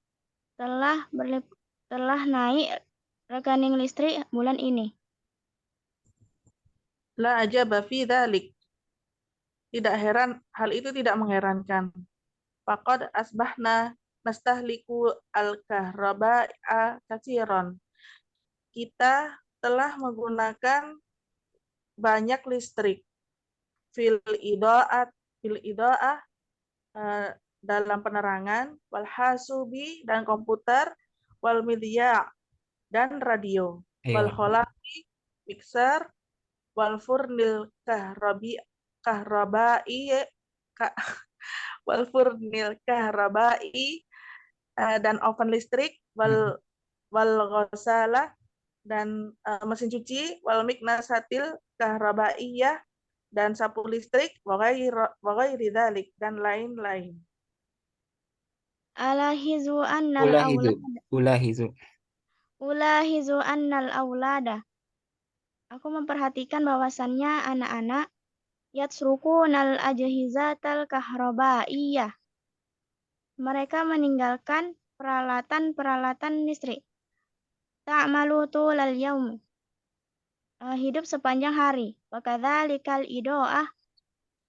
Telah naik rekening listrik bulan ini. La ajaba fi dzalik. Tidak heran, hal itu tidak mengherankan. Faqad asbahna nastahliku al-kahraba'a katsiran. Kita telah menggunakan banyak listrik. Fil ida'ah, dalam penerangan, wal hasubi, dan komputer, wal midya, dan radio, wal Iya. kholaki, mixer, wal furnil kahrabai ka- wal furnil kahrabai dan oven listrik Mm. wal ghasalah dan mesin cuci wal miknasatil kahrabaiyah dan sapu listrik wa ghairi dzalik dan lain-lain. Alahizu annal Ulahizu. aulada. Ulahizu. Ulahizu annal aulada. Aku memperhatikan bahwasannya anak-anak yatsrukunal ajhizatal kahrabaiyah. Mereka meninggalkan peralatan-peralatan listrik. Ta'malu tulal yaum. Hidup sepanjang hari. Wa kadzalikal idoah.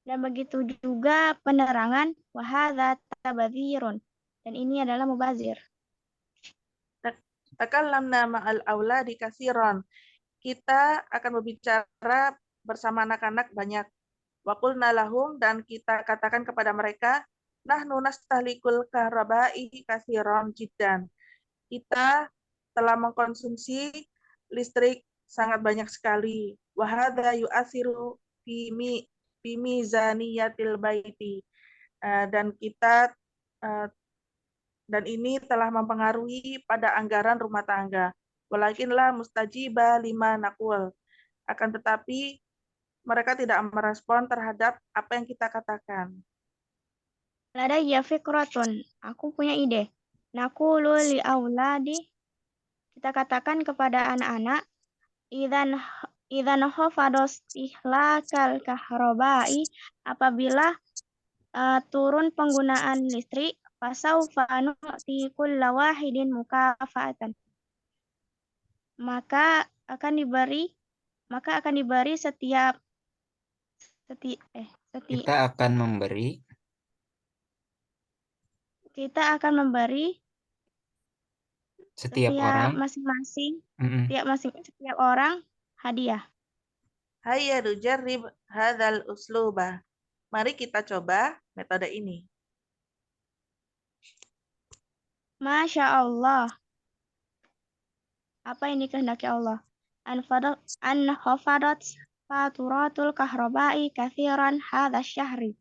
Dan begitu juga penerangan. Wa hadza tabadzirun. Dan ini adalah mubazir. Takallamna ma'al auladi katsiran. Kita akan berbicara bersama anak-anak banyak. Wa qulna lahum dan kita katakan kepada mereka, nahnu nastahlikul kahrabai katsiran jiddan. Kita telah mengkonsumsi listrik sangat banyak sekali. Wa hadza yu'athiru fi mizaniyatil baiti. Dan kita dan ini telah mempengaruhi pada anggaran rumah tangga. Walakinlah mustajiba lima naqul. Akan tetapi mereka tidak merespon terhadap apa yang kita katakan. Ladayya fikratun. Aku punya ide. Naqulu li auladi. Kita katakan kepada anak-anak, idzan khafados ihlakal kahrabai, apabila turun penggunaan listrik, fasaufa nu'ti kulla wahidin mukafatan. Maka akan diberi setiap Kita akan memberi setiap orang. masing-masing Mm-mm. setiap orang hadiah. Hayya nujarrib hadzal usluba. Mari kita coba metode ini. Masya Allah. Apa yang dikehendaki Allah? An khafadat faturatul kahrabai kathiran hadha syahri.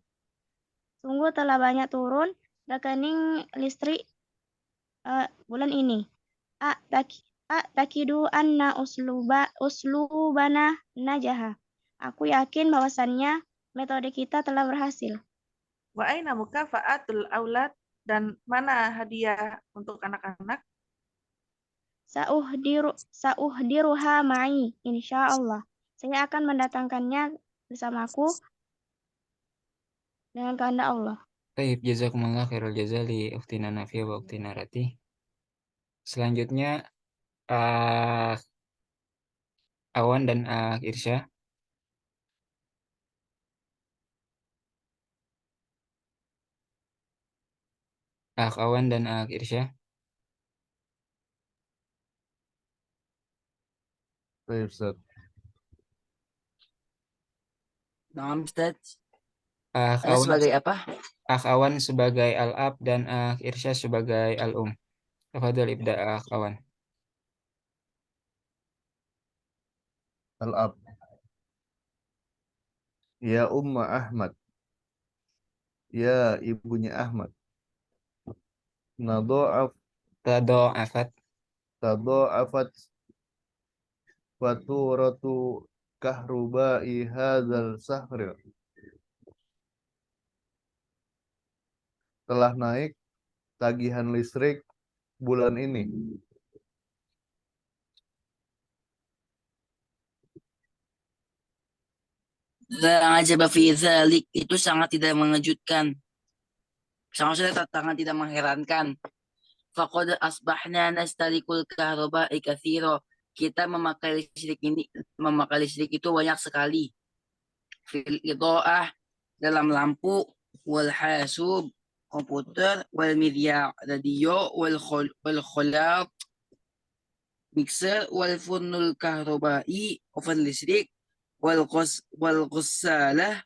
Sungguh telah banyak turun rekening listrik bulan ini. Takidu anna uslubana najaha. Aku yakin bahwasannya metode kita telah berhasil. Wa aina mukafa'atul aulad dan mana hadiah untuk anak-anak? Sa'uhdiruha ma'i insyaallah. Saya akan mendatangkannya bersamaku dengan kehendak Allah. Baik, jazakumullah khairul jazali ukhtina Nafia wa ukhtina Ratih. Selanjutnya Awan dan Irsya. Awan dan Irsya. Baik, Ustaz. Nah, Ustaz. Akh Anda Awan, sebagai apa? Akh Awan sebagai Al-Ab dan Irsya sebagai Al-Um. Tafadhol ibda Akh Awan. Al-ab. Ya Umma Ahmad. Ya ibunya Ahmad. Tado'afat Tado'afat faturatu kahrubai hadzal sahri. Telah naik tagihan listrik bulan ini. La ajaba fi dzalik, itu sangat tidak mengejutkan. Sangat tidak mengherankan. Faqad asbahna nastalikul kahraba'i katsira. Kita memakai listrik itu banyak sekali. Fil idha'ah, dalam lampu, wal hasub, komputer, wal midya, radio, wal khulat, mixer, wal furnul kahraba'i, oven listrik, wal ghussalah,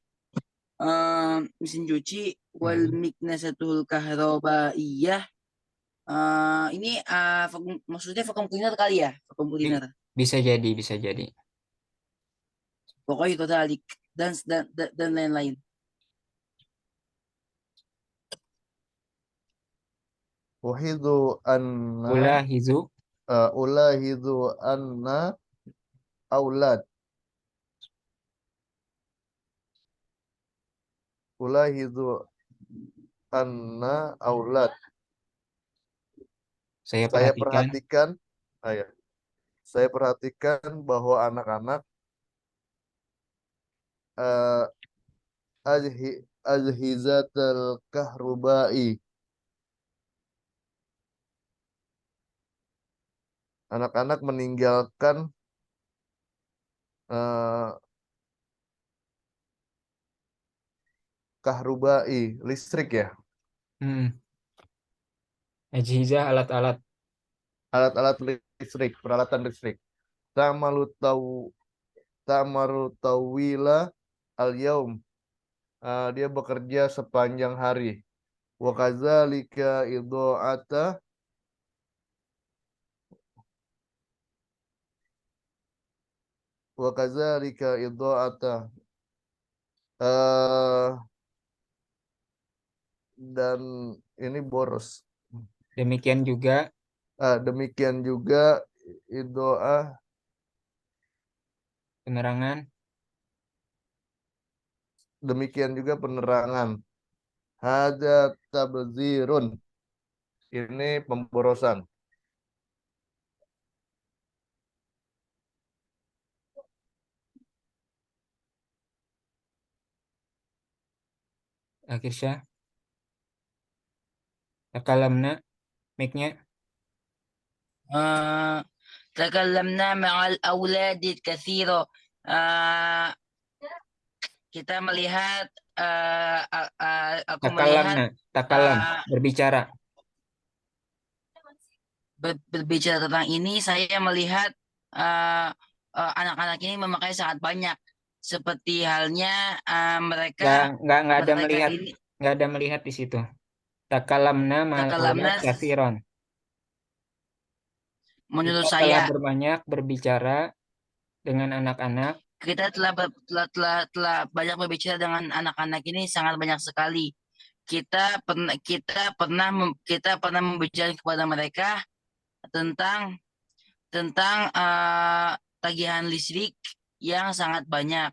mesin cuci, wal miknasatul kahrabaiyah. Ini maksudnya vacuum cleaner kali ya? Vacuum cleaner. bisa jadi. Pokoknya itu dalik dan lain-lain. Uhidu anna Ulahizu ulahidu anna aulad. Ulahidu anna aulad. saya Saya perhatikan perhatikan, ya. Saya perhatikan bahwa anak-anak uh, ajhizatul kahrubai. Anak-anak meninggalkan kahrubai, listrik ya. ajhizah alat-alat Alat-alat listrik, peralatan listrik. Ta'malu tawila al-yaum. Dia bekerja sepanjang hari. Wa kadzalika idha'ata wa kadzalika idha'ata dan ini boros. demikian juga Demikian juga idha'ah penerangan demikian juga penerangan. Hada tabdzirun. Ini pemborosan. akhir syah takalamna mic-nya تكلمنا مع الأولاد الكثير. Kita melihat aku melihat takalam berbicara berbicara tentang ini, saya melihat anak-anak ini memakai sangat banyak, seperti halnya mereka nggak ada melihat ini nggak ada melihat di situ. Takalamna ma'al takalamna, aulad katsiran. menurut Kita telah saya berbanyak berbicara dengan anak-anak. kita telah banyak berbicara dengan anak-anak ini, sangat banyak sekali. Kita pernah membicarakan kepada mereka tentang tagihan listrik yang sangat banyak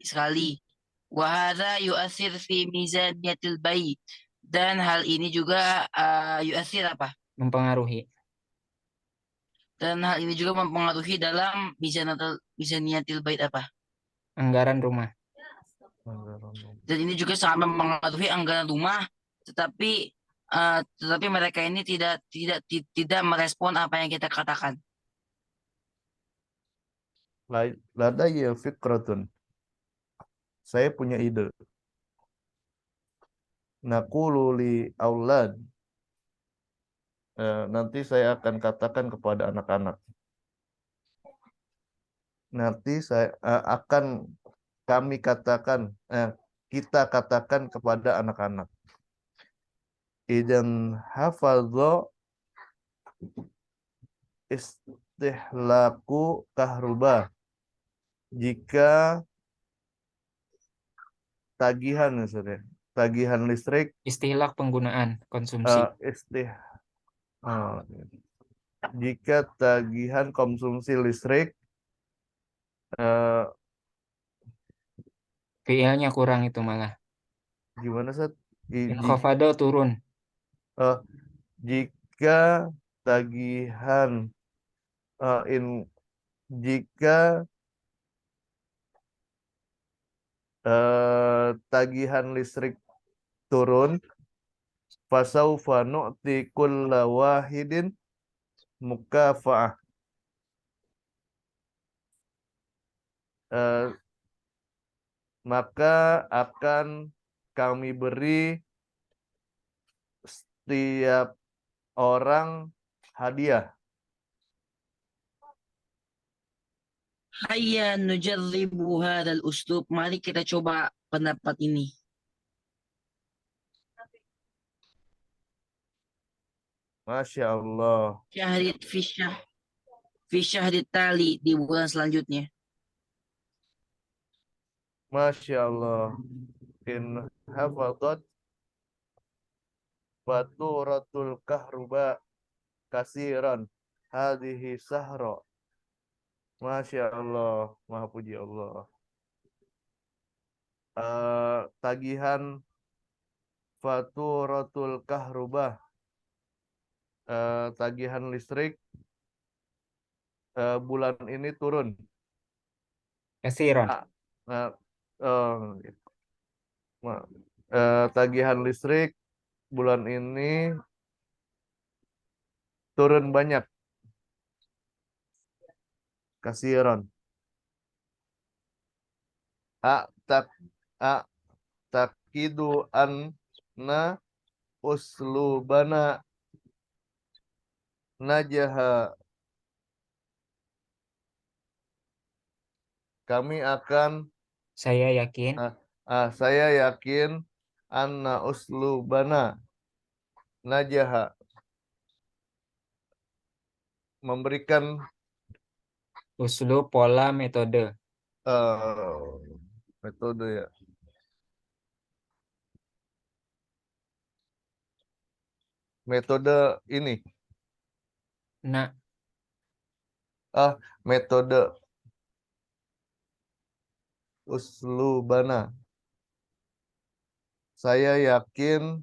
sekali. Wahada yu'athir fi mizaniyatil bait, dan hal ini juga yu'athir apa? Mempengaruhi. Dan hal ini juga mempengaruhi dalam mizaniyatil bait apa? Anggaran rumah. Dan ini juga sangat mempengaruhi anggaran rumah, tetapi mereka ini tidak merespon apa yang kita katakan. Ladayya fikratun. Saya punya ide. Naqulu li aulad. Nanti saya akan katakan kepada anak-anak. Nanti saya akan kami katakan, kita katakan kepada anak-anak. Idan hafadho istihlaku kahruba. Jika tagihan listrik, Istilah penggunaan konsumsi. Jika tagihan konsumsi listrik Fiilnya kurang itu malah. gimana Sat? Khafado turun. Jika tagihan jika tagihan listrik turun, fasaufa nu'ti kulla wahidin mukafa'ah. Maka akan kami beri setiap orang hadiah. Hayya nujarribu hadzal uslub. Mari kita coba pendapat ini. Masya Allah. Syahrid fi syahrid tali, di bulan selanjutnya. Masya Allah. In hafadat baturatul kahruba kasiran hadhihi sahra. Masya Allah. Maha puji Allah. Tagihan faturatul kahruba, tagihan listrik bulan ini turun. Kasiron. Nah, tagihan listrik bulan ini turun banyak. Kasiran. Tak takidu anna uslubana najaha. Kami akan Saya yakin saya yakin anna uslubana najaha, memberikan uslub pola metode. Metode ya. Metode ini. Nah, Metode uslubana. Saya yakin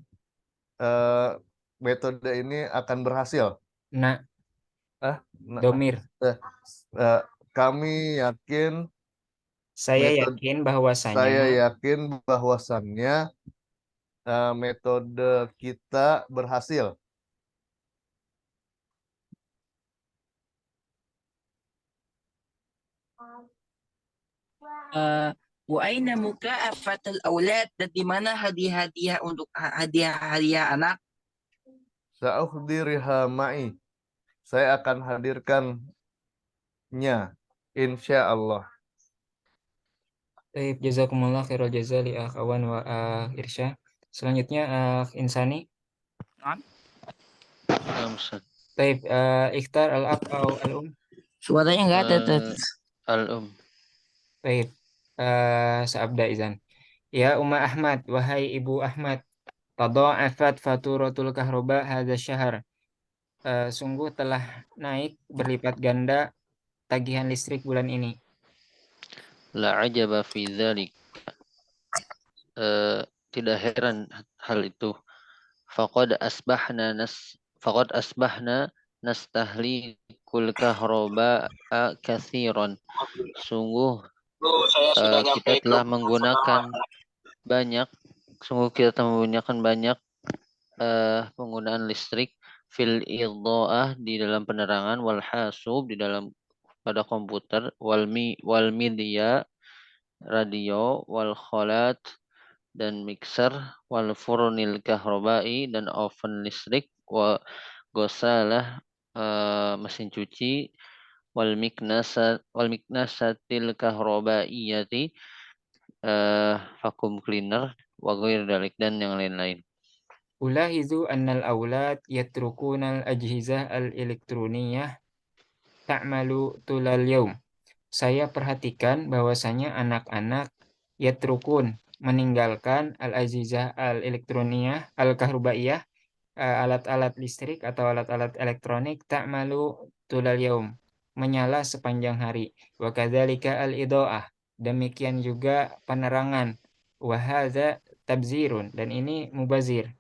metode ini akan berhasil. nah, domir. Kami yakin Saya metode- yakin saya yakin bahwasannya metode kita berhasil. Wa aina mukaafatul aulad, dan di mana hadiah-hadiah untuk hadiah-hadiah anak? Sa'uhdiriha ma'i. Saya akan hadirkannya, insya Allah. Baik, jazakumullah khairul jaza li akhwan wa Irsya. Selanjutnya Insani. Ustaz. Baik, ikhtar al-ab atau al-um. Suaranya nggak ada. Al-um. Baik, Sabda izan. Ya Umma Ahmad, wahai Ibu Ahmad, tadha'afat faturatul kahroba hadza syahr. Sungguh telah naik berlipat ganda tagihan listrik bulan ini. La ajaba fi dzalik. Tidak heran hal itu. Faqad asbahna nastahlikul kahroba kathiran. Sungguh kita telah menggunakan banyak penggunaan listrik fil idha'ah, di dalam penerangan, wal hasub, di dalam pada komputer, wal media, radio, wal kholat, dan mixer, wal furnil kahrobai, dan oven listrik, wa gosalah, mesin cuci, wal miknasatil kahrobaiyati, vacuum cleaner, wa ghair dalik, dan yang lain-lain. Ulahizu annal aulad yatrukuna al-ajhizah al-elektroniyah ta'malu tulal yaum. Saya perhatikan bahwasanya anak-anak yatrukun meninggalkan al-ajhizah al-elektroniyah al-kahrubaiyah, alat-alat listrik atau alat-alat elektronik, ta'malu tulal yaum, menyala sepanjang hari. Wa kadzalika al-idha'ah, demikian juga penerangan. Wa hadza tabzirun, dan ini mubazir.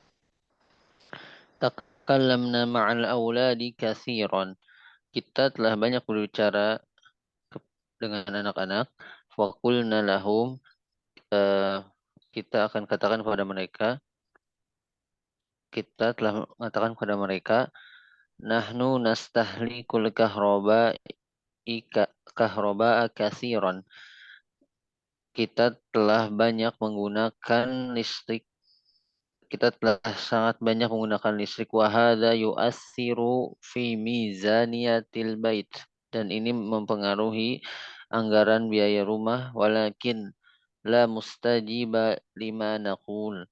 Takallamna ma'al auladi kathiran. Kita telah banyak berbicara dengan anak-anak. Faqulna lahum, kita akan katakan kepada mereka, kita telah mengatakan kepada mereka, nahnu nastahlikul kahroba kathiran. Kita telah banyak menggunakan listrik. Kita telah sangat banyak menggunakan listrik. Wahada yu'athiru fi mizaniyatil bait. Dan ini mempengaruhi anggaran biaya rumah. Walakin la mustajiba lima naqul.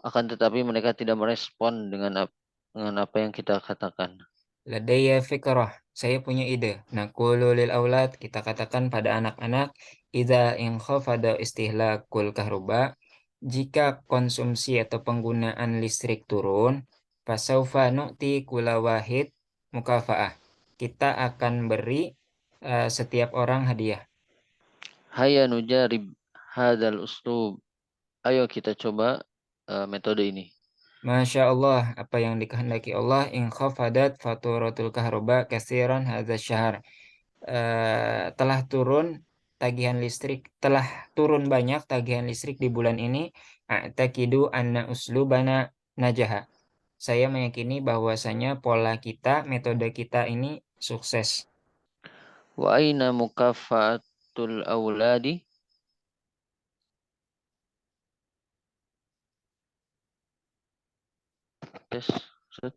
Akan tetapi mereka tidak merespon dengan apa yang kita katakan. Ladaya fikrah, saya punya ide. Naqulu lil aulad, kita katakan pada anak-anak, idza inkhafada istihlakul kahruba, jika konsumsi atau penggunaan listrik turun, fasaufa nu'ti kula wahid mukafaah. Kita akan beri setiap orang hadiah. Hayya nujarib hadzal uslub. Ayo kita coba metode ini. Masya Allah, apa yang dikehendaki Allah, in khafadat faturatul kahruba katsiran hadza syahr. Telah turun telah turun banyak tagihan listrik di bulan ini. A'taqidu anna uslubana najaha. Saya meyakini bahwasanya pola kita, metode kita ini sukses. Wa aina mukaffatul auladi? Tes. Ustaz.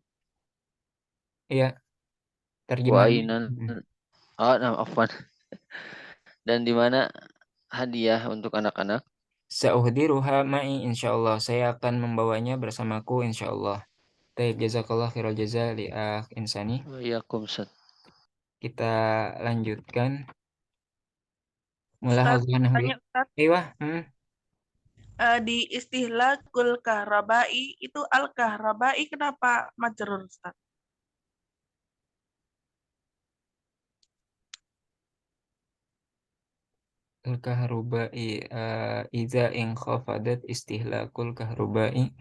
Iya, Wa terjemahannya. aina afwan. Dan di mana hadiah untuk anak-anak? Sa'uhdiruha ma'i insyaallah. Saya akan membawanya bersamaku insyaallah. Taib, jazakallah khairal jaza li akh insani. Wa iyyakum Ustaz. Kita lanjutkan. Ustaz, Mulahazah nahwi. tanya Ustaz, Iya, di istihlakul kahrabai itu al-kahrabai kenapa majrur Ustaz? al-kahrubai idza inkhafadat istihlakul kahrubai.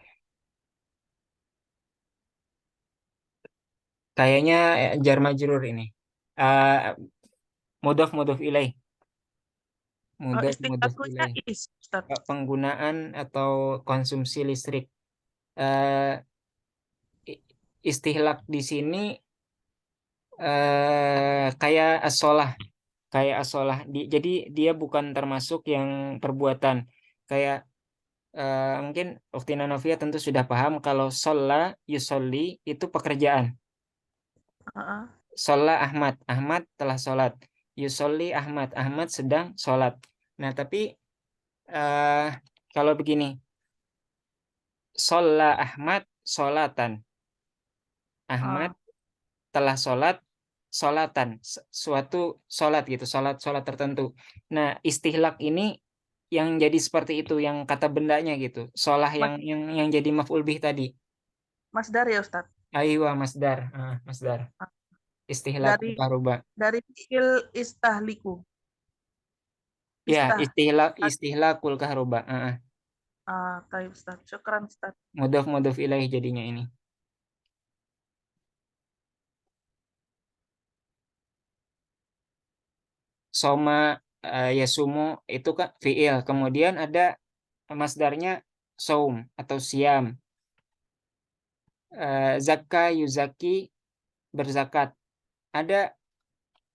Kayaknya jar majrur ini. Mudhaf ilaih. Mudhaf Istihlakulnya ilaih. is Ustaz. Penggunaan atau konsumsi listrik. Eh, Istihlak di sini kayak asolah. Jadi dia bukan termasuk yang perbuatan. Kayak mungkin Uktina Novia tentu sudah paham kalau sholla yusolli itu pekerjaan. Heeh. Sholla Ahmad telah sholat. Yusolli Ahmad sedang sholat. Nah, tapi eh, kalau begini, sholla Ahmad sholatan. Ahmad telah sholat sholatan, suatu sholat gitu, sholat tertentu. Nah, istihlak ini yang jadi seperti itu, yang kata bendanya gitu, sholah yang jadi maf'ul bih tadi. Masdar ya Ustaz. Aywa masdar, masdar. Istihlak Dari karuba. fi'il istahliku. Ya, Istah. istihlakul karuba. Taib Ustaz. Syukran Ustaz. Mudhaf ilaih jadinya ini. Soma yasumu itu kan fi'il. Kemudian ada masdarnya saum atau siam. Zakka yuzaki berzakat. Ada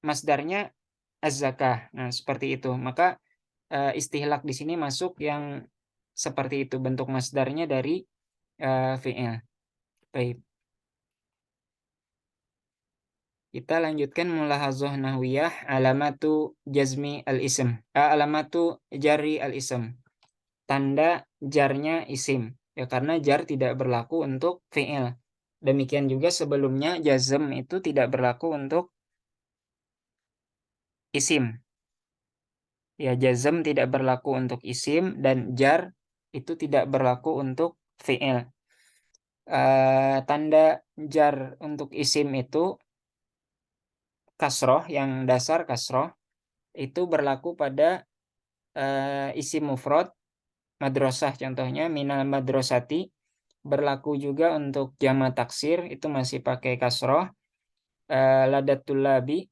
masdarnya az-zakah. Nah, seperti itu. Maka istihlak di sini masuk yang seperti itu, bentuk masdarnya dari fi'il. Baik. Kita lanjutkan mulahazah nahwiyah alamatu jazmi al-ism. Alamatu jari al-ism. Tanda jarnya isim. Ya, karena jar tidak berlaku untuk fi'il. Demikian juga sebelumnya jazm itu tidak berlaku untuk isim. Ya, jazm tidak berlaku untuk isim dan jar itu tidak berlaku untuk fi'il. Tanda jar untuk isim itu kasroh, yang dasar kasroh itu berlaku pada isim mufrad, madrasah contohnya, minal madrasati. Berlaku juga untuk jama taksir, itu masih pakai kasroh. Ladatul labi.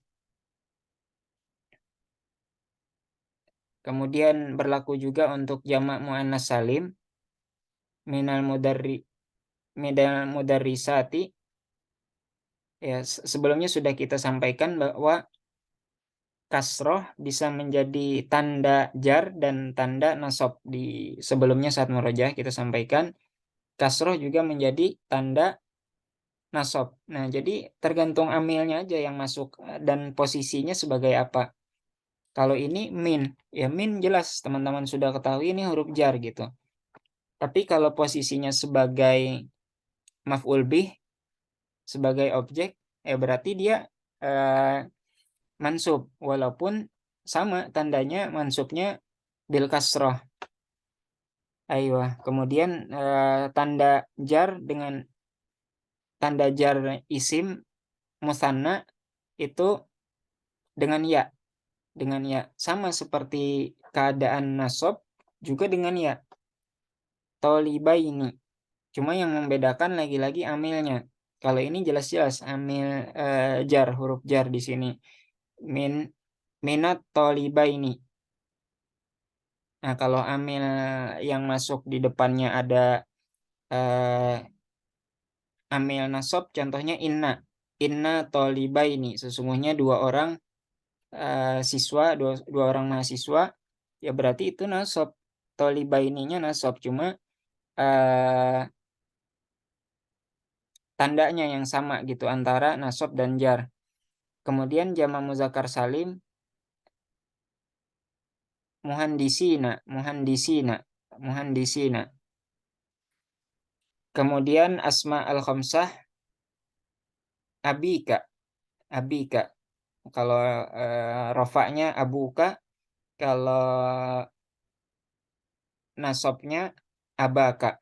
Kemudian berlaku juga untuk jamak muannas salim, minal mudarrisati. Ya, sebelumnya sudah kita sampaikan bahwa kasroh bisa menjadi tanda jar dan tanda nasab. Di sebelumnya saat murojaah kita sampaikan kasroh juga menjadi tanda nasab. Nah, jadi tergantung amilnya aja yang masuk dan posisinya sebagai apa. Kalau ini min, ya min jelas teman-teman sudah ketahui ini huruf jar gitu. Tapi kalau posisinya sebagai maf'ul bih, sebagai objek, berarti dia mansub, walaupun sama tandanya mansubnya bil kasroh. Aywa. Kemudian tanda jar dengan tanda jar isim musanna itu dengan ya, sama seperti keadaan nasab juga dengan ya. Tolibaini. Cuma yang membedakan lagi-lagi amilnya. Kalau ini jelas-jelas amil jar, huruf jar di sini. Minat tolibaini. Nah, kalau amil yang masuk di depannya ada amil nasab, contohnya inna tolibaini. Sesungguhnya dua orang siswa, dua orang mahasiswa, ya berarti itu nasab. Tolibaininya nasab, cuma tandanya yang sama gitu antara nasab dan jar. Kemudian jamak muzakkar salim muhandisina. Kemudian asma al-khamsah abika. Kalau rofaknya abuka, kalau nasabnya abaka.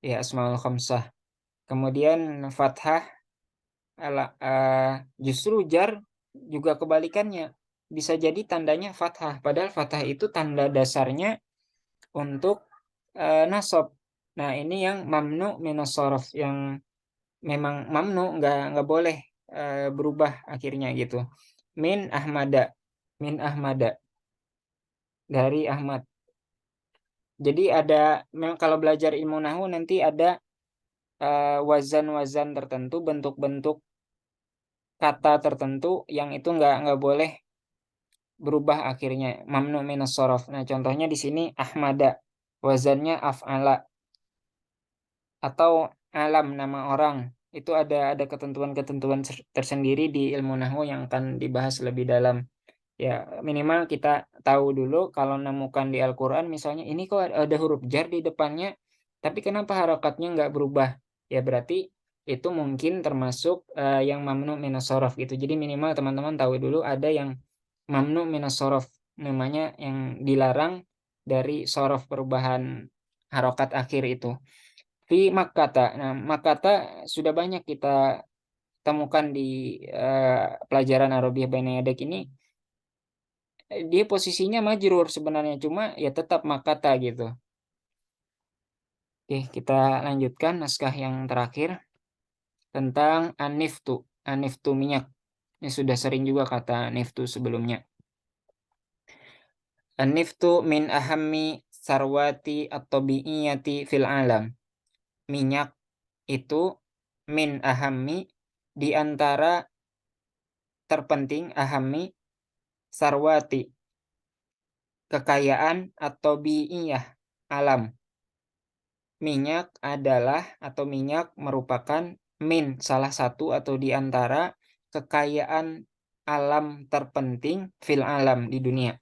Ya, asmaul khamsah. Kemudian fathah justru jar juga kebalikannya. Bisa jadi tandanya fathah, padahal fathah itu tanda dasarnya untuk nasab. Nah, ini yang mamnu minas shorof, yang memang mamnu, nggak boleh berubah akhirnya gitu. Min Ahmada, dari Ahmad. Jadi memang kalau belajar ilmu nahwu nanti ada wazan-wazan tertentu, bentuk-bentuk kata tertentu yang itu nggak boleh berubah akhirnya, mamnu minas shorof. Nah, contohnya di sini Ahmada, wazannya af'ala, atau alam, nama orang. Itu ada ketentuan-ketentuan tersendiri di ilmu nahwu yang akan dibahas lebih dalam. Ya, minimal kita tahu dulu kalau nemukan di Al-Quran misalnya ini kok ada huruf jar di depannya, tapi kenapa harokatnya nggak berubah? Ya berarti itu mungkin termasuk yang mamnu minas shorof gitu. Jadi minimal teman-teman tahu dulu ada yang mamnu minas shorof, namanya yang dilarang dari shorof, perubahan harokat akhir itu. Fi Makkata. Nah, Makkata sudah banyak kita temukan di pelajaran Arabiah Baina Yadak ini. Dia posisinya majrur sebenarnya, cuma ya tetap Makkata gitu. Oke, kita lanjutkan naskah yang terakhir tentang aniftu. Aniftu minyak. Ini sudah sering juga kata niftu sebelumnya. Aniftu min ahammi sarwati at-tabi'iyati fil alam. Minyak itu min ahammi, di antara terpenting, ahammi sarwati, kekayaan atau bi'iyah, alam. Minyak adalah atau minyak merupakan min, salah satu atau di antara kekayaan alam terpenting fil alam, di dunia.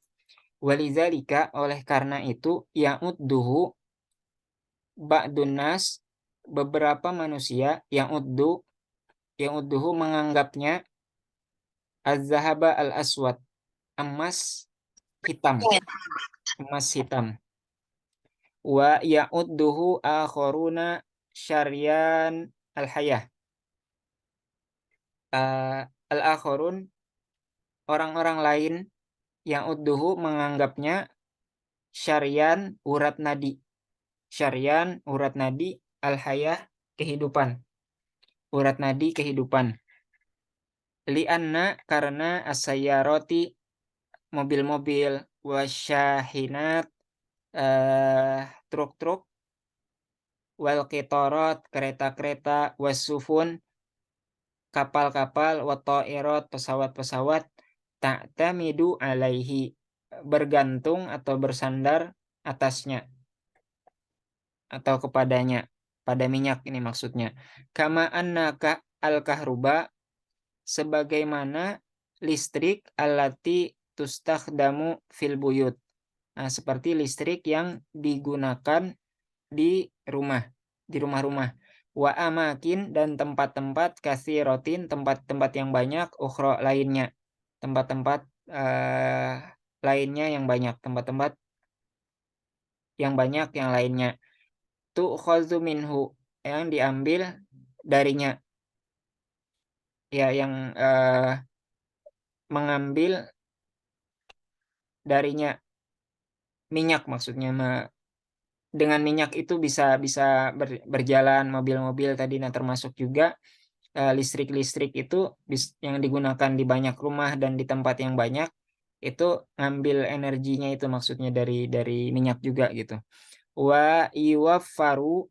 Walizalika, oleh karena itu, ya'udduhu ba'dun nas, beberapa manusia, ya'udduhu menganggapnya az-zahaba al-aswad, emas hitam. Wa ya'udduhu akharuna syaryan al-hayah. Al-akharun, orang-orang lain, ya'udduhu menganggapnya syaryan, urat nadi. Syaryan, urat nadi, al-hayah, kehidupan. Urat nadi, kehidupan. Li'anna, karena as-sayyarati, mobil-mobil, wasyahinat, truk-truk, wal qitarot, kereta-kereta, wasufun, kapal-kapal, watta'irot, pesawat-pesawat, ta'tamidu alaihi, bergantung atau bersandar atasnya atau kepadanya, pada minyak ini maksudnya. Kama annaka al-kahruba, sebagaimana listrik, allati tustakhdamu fil buyut. Nah, seperti listrik yang digunakan di rumah-rumah. Wa amakin, dan tempat-tempat, katsirotin, tempat-tempat yang banyak, ukhra lainnya, tempat-tempat lainnya yang banyak, tempat-tempat yang banyak yang lainnya. Tu'khadzu minhu, yang diambil darinya, ya, yang mengambil darinya minyak, maksudnya dengan minyak itu bisa berjalan mobil-mobil tadi. Nah, termasuk juga listrik itu yang digunakan di banyak rumah dan di tempat yang banyak, itu ngambil energinya itu maksudnya dari minyak juga gitu. Wa yuwaffiru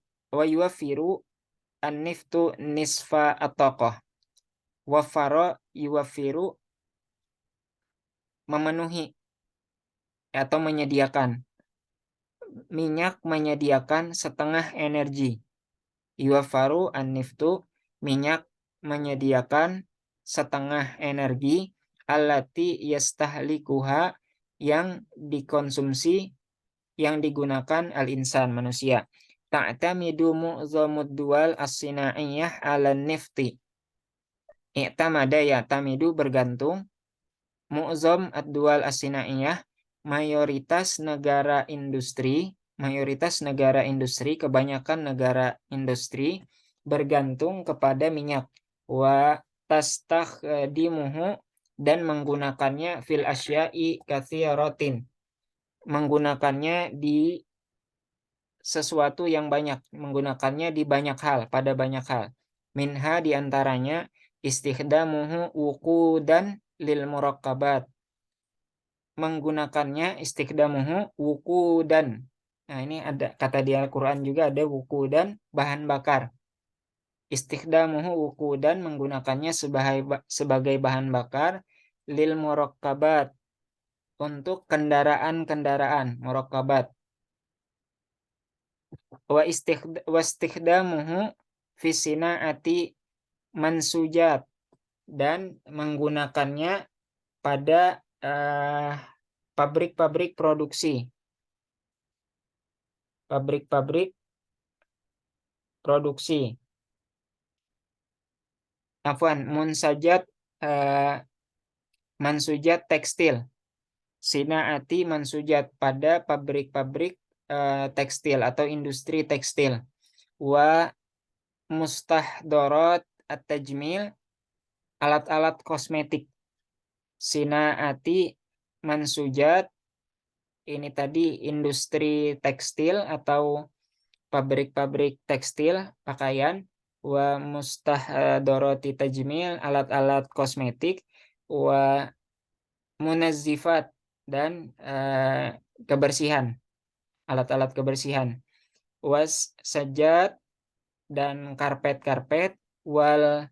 an-niftu nisfa at-taqah. Waffaro yuwaffiru, memenuhi atau menyediakan. Minyak menyediakan setengah energi. Yuwaffaru an-niftu, minyak menyediakan setengah energi, allati yastahlikuha, yang dikonsumsi, yang digunakan al-insan, manusia. Ta'tamidu mu'zamud duwal as-sinaiyah 'ala nifti. I'tamada ya'tamidu, bergantung, mu'zam ad-duwal as-sinaiyah, mayoritas negara industri, kebanyakan negara industri bergantung kepada minyak. Wa tastakhdimuhu, dan menggunakannya, fil asya'i katsiratin, menggunakannya di sesuatu yang banyak, menggunakannya di banyak hal, pada banyak hal. Minha, diantaranya, istikhdamuhu wuqudan lil muraqqabat, menggunakannya istikhdamuhu wuqudan. Nah, ini ada kata di Al-Quran juga, ada wuqudan, bahan bakar. Istikhdamuhu wuqudan, menggunakannya sebagai bahan bakar, lil muraqqabat, untuk kendaraan-kendaraan, muraqqabat. Wa istikhdamuhu fi sina'ati mansujat, dan menggunakannya pada pabrik-pabrik produksi, munsajat, mansujat tekstil, sinaati mansujat, pada pabrik-pabrik tekstil atau industri tekstil. Wa mustahdarat at-tajmil, alat-alat kosmetik. Sinaati mansujat, ini tadi industri tekstil atau pabrik-pabrik tekstil pakaian. Wa mustahdarati tajmil, alat-alat kosmetik. Wa munazzifat, dan kebersihan, alat-alat kebersihan. Was sajad, dan karpet-karpet. Wal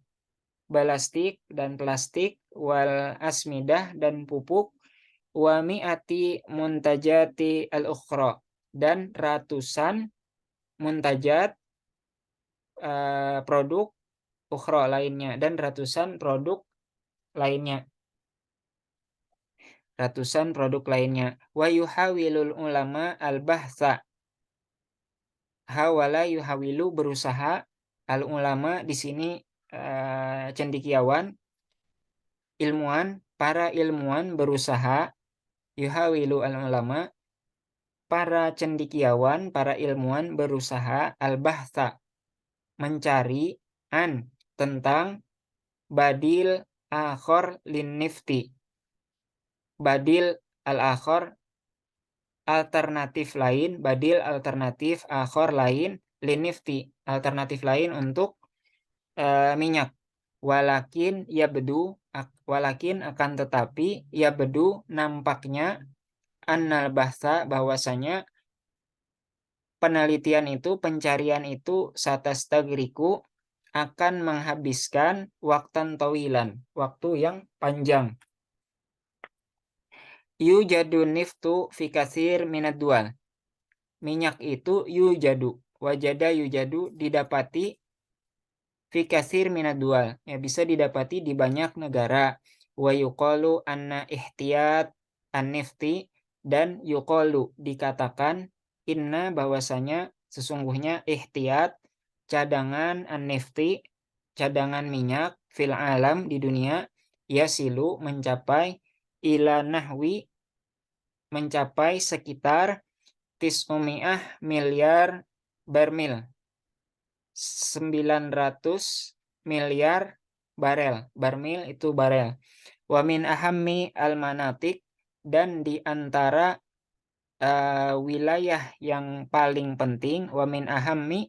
balastik, dan plastik. Wal asmidah, dan pupuk. Wa mi'ati muntajati al-ukhra, dan ratusan muntajat, produk, ukhra, lainnya, dan ratusan produk lainnya. Wa yuhawilul ulama al-bahtha, hawala yuhawilu, berusaha, al-ulama di sini cendekiawan, ilmuwan, para ilmuwan berusaha, yuhawilu al-ulama, para cendekiawan, para ilmuwan berusaha, al-bahtha, mencari, tentang, badil akhor lin nifti, badil al-akhor, alternatif lain, badil alternatif, akhor lain, lin nifti, alternatif lain untuk minyak. Walakin akan tetapi, nampaknya, annal bahsa, bahwasanya penelitian itu, pencarian itu, satastagriku, akan menghabiskan waktan tawilan, waktu yang panjang. Yujadu niftu fi katsir minad dual, minyak itu wajada yujadu, didapati, fi katsir minad dual, ya, bisa didapati di banyak negara. Wa yuqalu anna ihtiyat an-nifti, dan yuqalu, dikatakan, inna, bahwasanya, sesungguhnya, ihtiyat, cadangan, an-nifti, cadangan minyak, fil alam, di dunia, yasilu, mencapai, ila nahwi mencapai sekitar 900 miliar barmil. 900 miliar barel. Barmil itu barel. Wa min ahammi al-manatik, dan di antara wilayah yang paling penting, wa min ahammi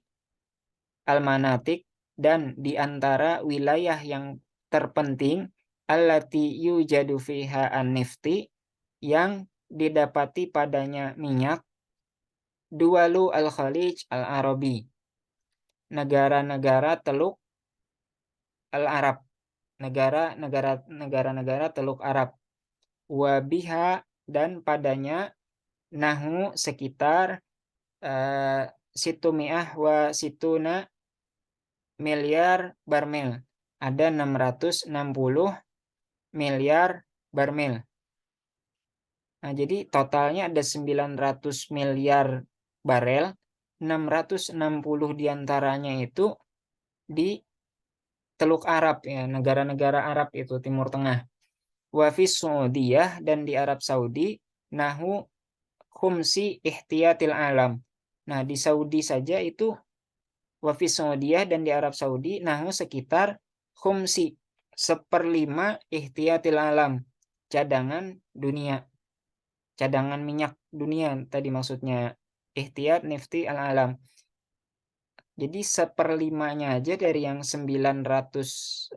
al-manatik, dan di antara wilayah yang terpenting, allati yujadu fiha an-nifti, yang didapati padanya minyak, duwalu al-Khalij al-Arabi, negara-negara Teluk al-Arab, negara-negara Teluk Arab. Wabiha, dan padanya, nahu sekitar situmi'ah wa situna miliar barmil, ada 660 miliar barmil. Nah, jadi totalnya ada 900 miliar barel, 660 diantaranya itu di Teluk Arab, ya, negara-negara Arab itu Timur Tengah. Wa fis Saudiyah, dan di Arab Saudi, nahu khumsi ihtiyatil alam. Nah, di Saudi saja itu, wa fis Saudiyah, dan di Arab Saudi, nahu sekitar khumsi 1/5 ihtiyatil alam, cadangan dunia, cadangan minyak dunia tadi maksudnya, ihtiyat nifti al alam. Jadi 1/5-nya aja dari yang 900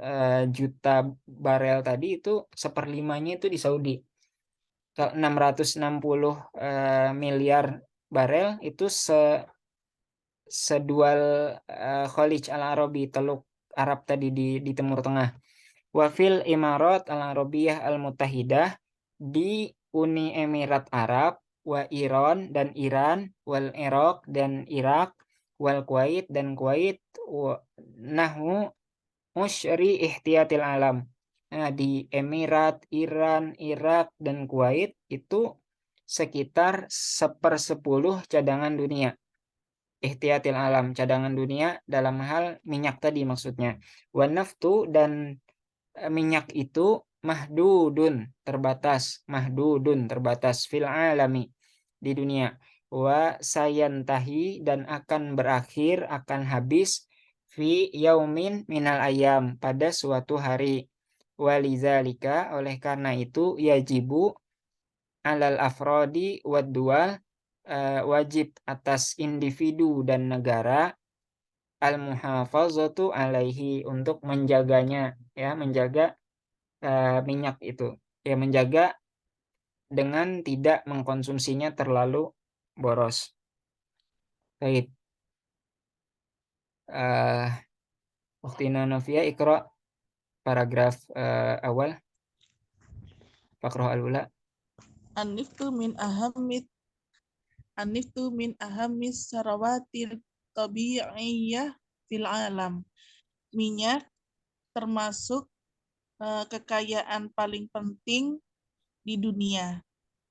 juta barel tadi, itu 1/5-nya itu di Saudi. Kalau 660 miliar barel itu sedual Khalij al-Arabi, Teluk Arab tadi di Timur Tengah. Wafil Imarat al-Arabiyah al-Mutahidah, di Uni Emirat Arab, wa Iran, dan Iran, wal Iraq, dan Irak, wal Kuwait, dan Kuwait, nahu musyri ihtiyatil alam. Nah, di Emirat, Iran, Irak, dan Kuwait itu sekitar 1/10 cadangan dunia. Ihtiyatil alam, cadangan dunia dalam hal minyak tadi maksudnya. Wa naftu, dan minyak itu mahdudun, terbatas, fil alami, di dunia. Wa sayantahi, dan akan berakhir, akan habis, fi yaumin minal ayam, pada suatu hari. Walizalika, oleh karena itu, yajibu alal afrodi wad dual, wajib atas individu dan negara, al-muhafazatu alaihi, untuk menjaganya, ya, menjaga minyak itu, ya, menjaga dengan tidak mengkonsumsinya terlalu boros. Baik. Ukhtina Novia, Iqra paragraf awal, Faqrah al-ula. An-niftu min ahammis sarawatil tabi'iyah fil alam. Minyak termasuk kekayaan paling penting di dunia.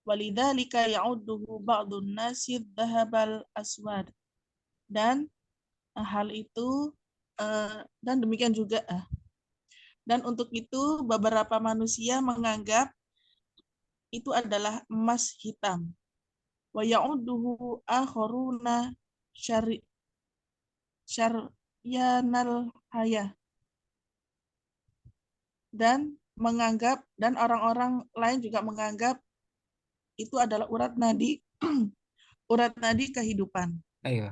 Walidzalika ya'udduhu ba'dun nasi dhahabal aswad. Dan hal itu dan demikian juga dan untuk itu beberapa manusia menganggap itu adalah emas hitam. Wa ya'udduhu akharuna syaryanal hayah. Dan orang-orang lain juga menganggap itu adalah urat nadi urat nadi kehidupan. Ayo.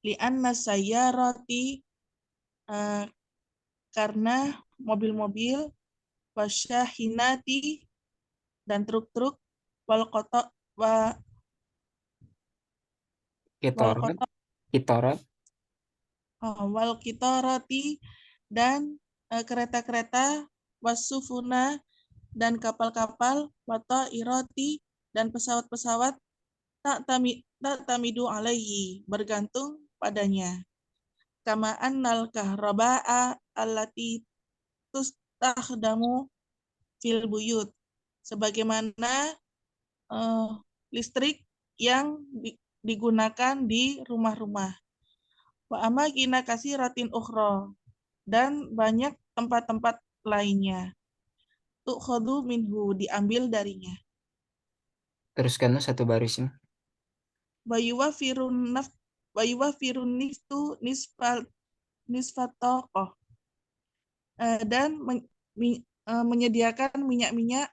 Li'anna sayyarati, karena mobil-mobil, wasyahinati, dan truk-truk, wal kitorati, dan kereta-kereta, wasufuna, dan kapal-kapal, watairati, dan pesawat-pesawat, tak tamidu alaihi, bergantung padanya. Kama annal kahraba'a allati tustakhdamu fil buyut, sebagaimana listrik yang digunakan di rumah-rumah. Wa amakina kasiratin ukhra, dan banyak tempat-tempat lainnya. tu'khadhu minhu, diambil darinya. Teruskan satu baris ini. Wayuwafirun niftu nisfatokoh. Dan menyediakan minyak-minyak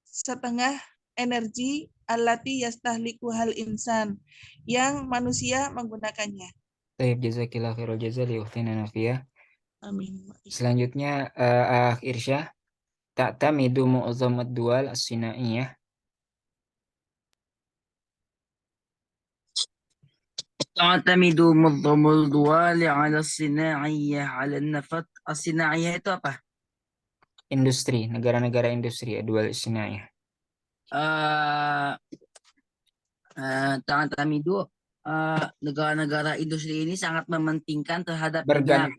setengah energi allati yastahliku hal insan, yang manusia menggunakannya. Tayyib, jazakillah khairul jaza li ukhtina Nafiyah. Amin. Selanjutnya Irsyah, ta'tamidu mu'zamad dual as-sinaiyah. تعتمد معظم الدول على الصناعية على النفط. الصناعية itu apa? Industri, negara-negara industri dual as-sinaiyah. Ta'tamidu negara-negara industri ini sangat mementingkan terhadap minyak.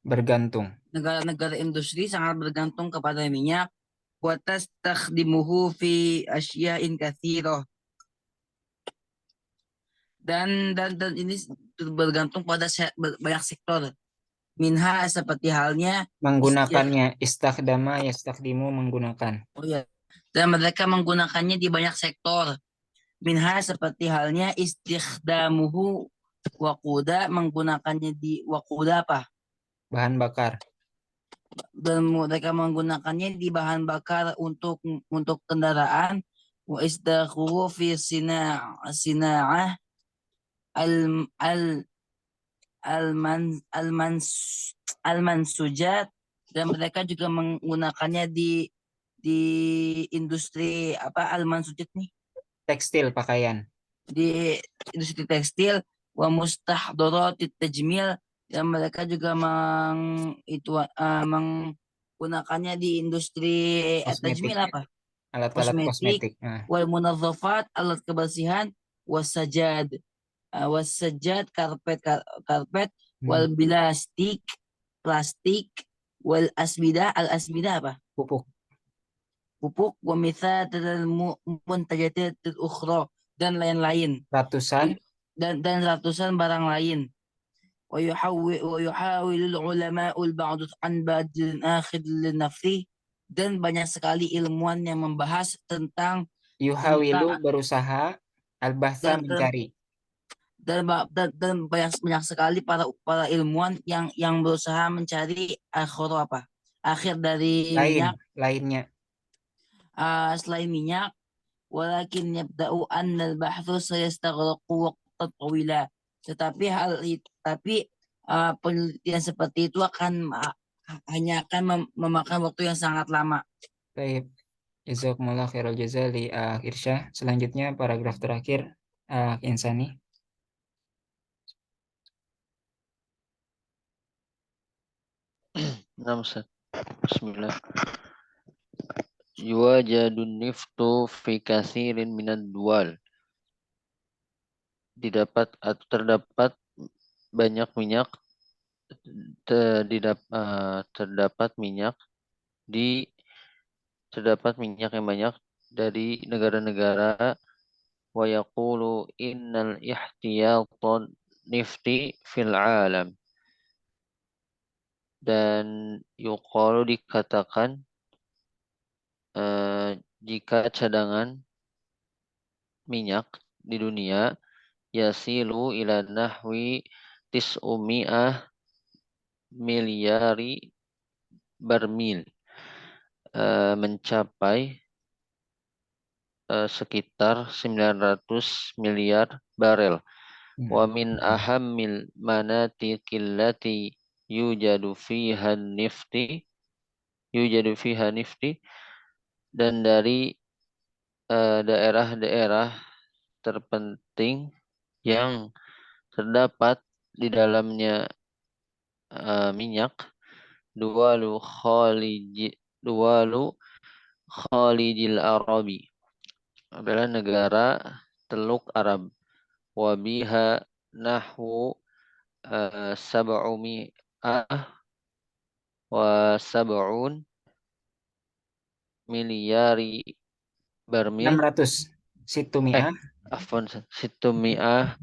Bergantung. Negara-negara industri sangat bergantung kepada minyak. Wa tastakhdimuhu fi asya'in katsirah. Dan ini bergantung pada banyak sektor. Minha seperti halnya Menggunakannya, istakhdama yastakhdimu, menggunakan. Oh ya. Dan mereka menggunakannya di banyak sektor. Minha seperti halnya istikhdamuhu waquda, menggunakannya di waquda apa? Bahan bakar. Dan mereka menggunakannya di bahan bakar untuk kendaraan. Wa istakhuhu fi sina'ah al al al-mansujat, dan mereka juga menggunakannya di industri apa al-mansujat nih, Tekstil, pakaian. di industri tekstil. Wa mustahdaratit tajmil, dan mereka juga menggunakannya di industri Kosmetik. tajmil apa? Alat-alat kosmetik. Wal munazzafat, alat kebersihan. Wasajad, wasajad karpet. Wal plastik. Wal asbidah, al asbidah apa? Pupuk. Wa mithatal muntajatil ukhra, dan lain-lain. Ratusan. Dan ratusan barang lain. Wa yuhawilul ulama'ul ba'du an ba'dil akhir linafsi, dan banyak sekali ilmuwan yang membahas tentang Yuhawilu, berusaha. Al-bahtha, dan mencari. banyak sekali para ilmuwan yang berusaha mencari akhir dari minyak. Lainnya. Selain minyak, walakin yabda'u annal bahthu sayastaghraqu waqtan tawila. Tetapi penelitian seperti itu hanya akan memakan waktu yang sangat lama. Baik. Jazakumullah khairul jaza li Irsyah. Selanjutnya paragraf terakhir Insani. Bismillah. Yuwajadun niftu fi katsirin minad dual. Terdapat banyak minyak, terdapat minyak yang banyak dari negara-negara. Wa yaqulu innal ihtiyatan nifti fil alam. Dan yuqalu, dikatakan, jika cadangan minyak di dunia yasilu ila nahwi tis'umi'ah milyari barmil, mencapai sekitar 900 miliar barel. Wa min ahammil manatiqil lati yujadu fiha nifti, dan dari daerah-daerah terpenting yang terdapat di dalamnya minyak, duwalu Khalijil Arabi, adalah negara Teluk Arab. Wa biha nahwu sab'umi'ah wa sab'un milyari barmil. 600. Situmi'ah. Afwan, situmi'ah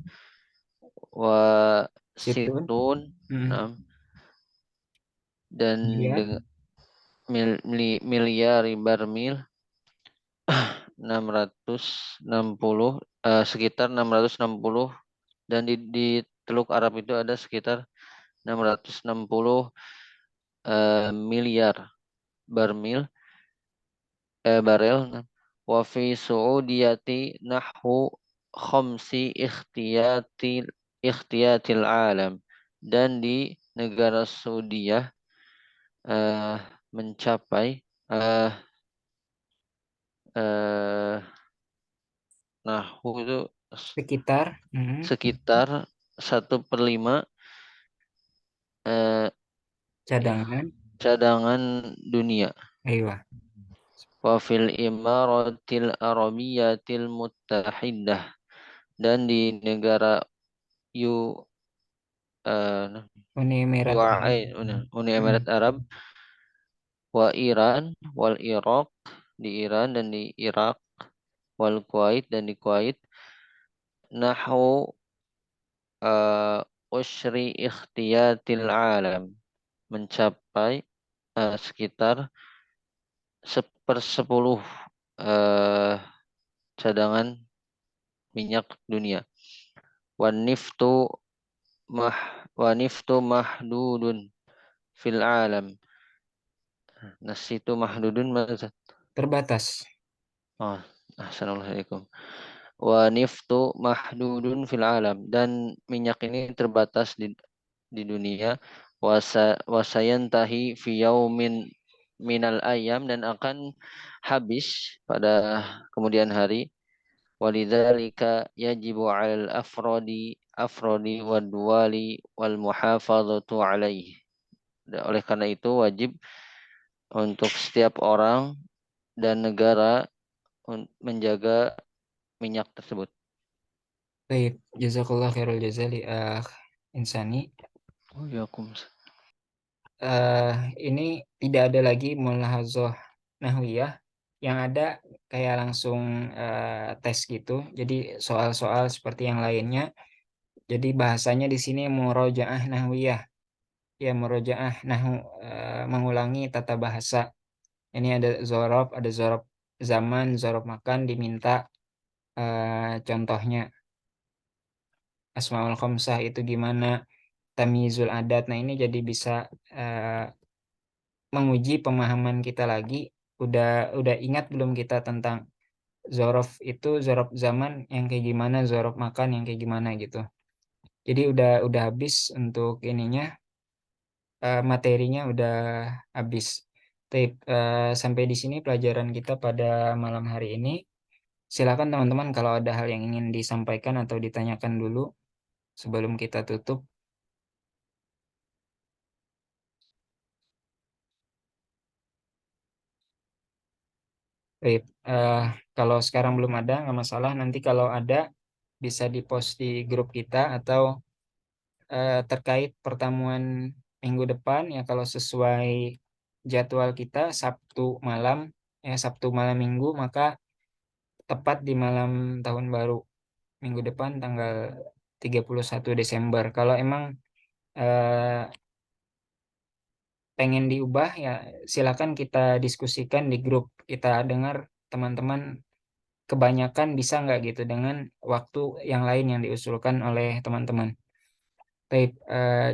wa situn. Dan miliari barmil 660 sekitar 660 dan di Teluk Arab itu ada sekitar 660 miliar barmil barel wa fi su'udiyati nahwu khamsi ikhtiyatil alam dan di negara Saudiah mencapai nahwu itu Sekitar sekitar 1/5 cadangan dunia. Ayo. Wa fil Imaratil Arabiyatil Muttahidah dan di negara Uni Emirat Arab. Uni Emirat Arab wa Iran wal Iraq di Iran dan di Irak wal Kuwait dan di Kuwait nahu usyri ikhtiyatil alam mencapai sekitar 1/10 cadangan minyak dunia. Waniftu mahdudun fil alam. Nasitu mahdudun Terbatas. Oh, assalamualaikum. Waniftu mahdudun fil alam dan minyak ini terbatas di dunia. Wasayantahi fi yaumin minal ayam dan akan habis pada kemudian hari. Walidzalika yajibu 'alal afrodi wad duwali wal muhafadzatu 'alaihi. Oleh karena itu wajib untuk setiap orang dan negara menjaga minyak tersebut. Baik, jazakallah khairul jazali Insani. Ini tidak ada lagi mulahazah nahwiyah, yang ada kayak langsung tes gitu. Jadi soal-soal seperti yang lainnya. Jadi bahasanya di sini murojaah nahwiyah. Ya, murojaah mengulangi tata bahasa. Ini ada zorob zaman, zorob makan, diminta contohnya. Asmaul khamsah itu gimana, tamyizul adat. Nah, ini jadi bisa menguji pemahaman kita lagi. Udah ingat belum kita tentang zorof itu, zorof zaman yang kayak gimana, zorof makan yang kayak gimana gitu. Jadi udah habis untuk ininya, materinya udah habis. Sampai di sini pelajaran kita pada malam hari ini. Silakan teman-teman kalau ada hal yang ingin disampaikan atau ditanyakan dulu sebelum kita tutup. Baik, kalau sekarang belum ada nggak masalah. Nanti kalau ada bisa dipost di grup kita atau terkait pertemuan minggu depan ya, kalau sesuai jadwal kita Sabtu malam Minggu, maka tepat di malam tahun baru minggu depan tanggal 31 Desember. Kalau emang pengen diubah ya silakan kita diskusikan di grup. Kita dengar teman-teman kebanyakan bisa nggak gitu dengan waktu yang lain yang diusulkan oleh teman-teman. Baik,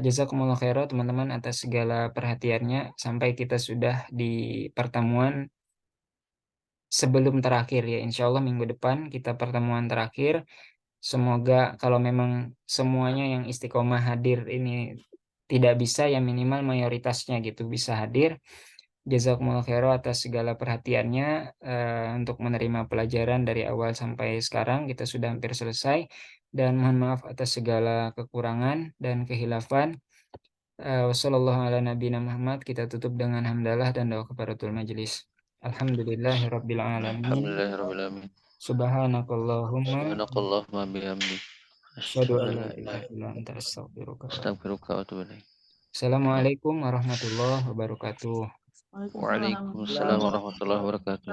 jazakumullah khairan teman-teman atas segala perhatiannya. Sampai kita sudah di pertemuan sebelum terakhir ya. Insya Allah minggu depan kita pertemuan terakhir. Semoga kalau memang semuanya yang istiqomah hadir ini tidak bisa, ya minimal mayoritasnya gitu bisa hadir. Jazakumullah khairan atas segala perhatiannya untuk menerima pelajaran dari awal sampai sekarang. Kita sudah hampir selesai. Dan mohon maaf atas segala kekurangan dan kehilafan. Wassallallahu ala nabiyina Muhammad. Kita tutup dengan hamdalah dan doa kafaratul majelis. Alhamdulillahirabbil alamin. Alhamdulillahirabbil alamin. Subhanakallahumma Subhanakallahumma bihamdik. asyhadu an la ilaha illa anta astaghfiruka wa atubu ilaik. Astaghfiruka wa atubu ilaik. Assalamualaikum warahmatullahi wabarakatuh. Waalaikumsalam warahmatullahi wabarakatuh.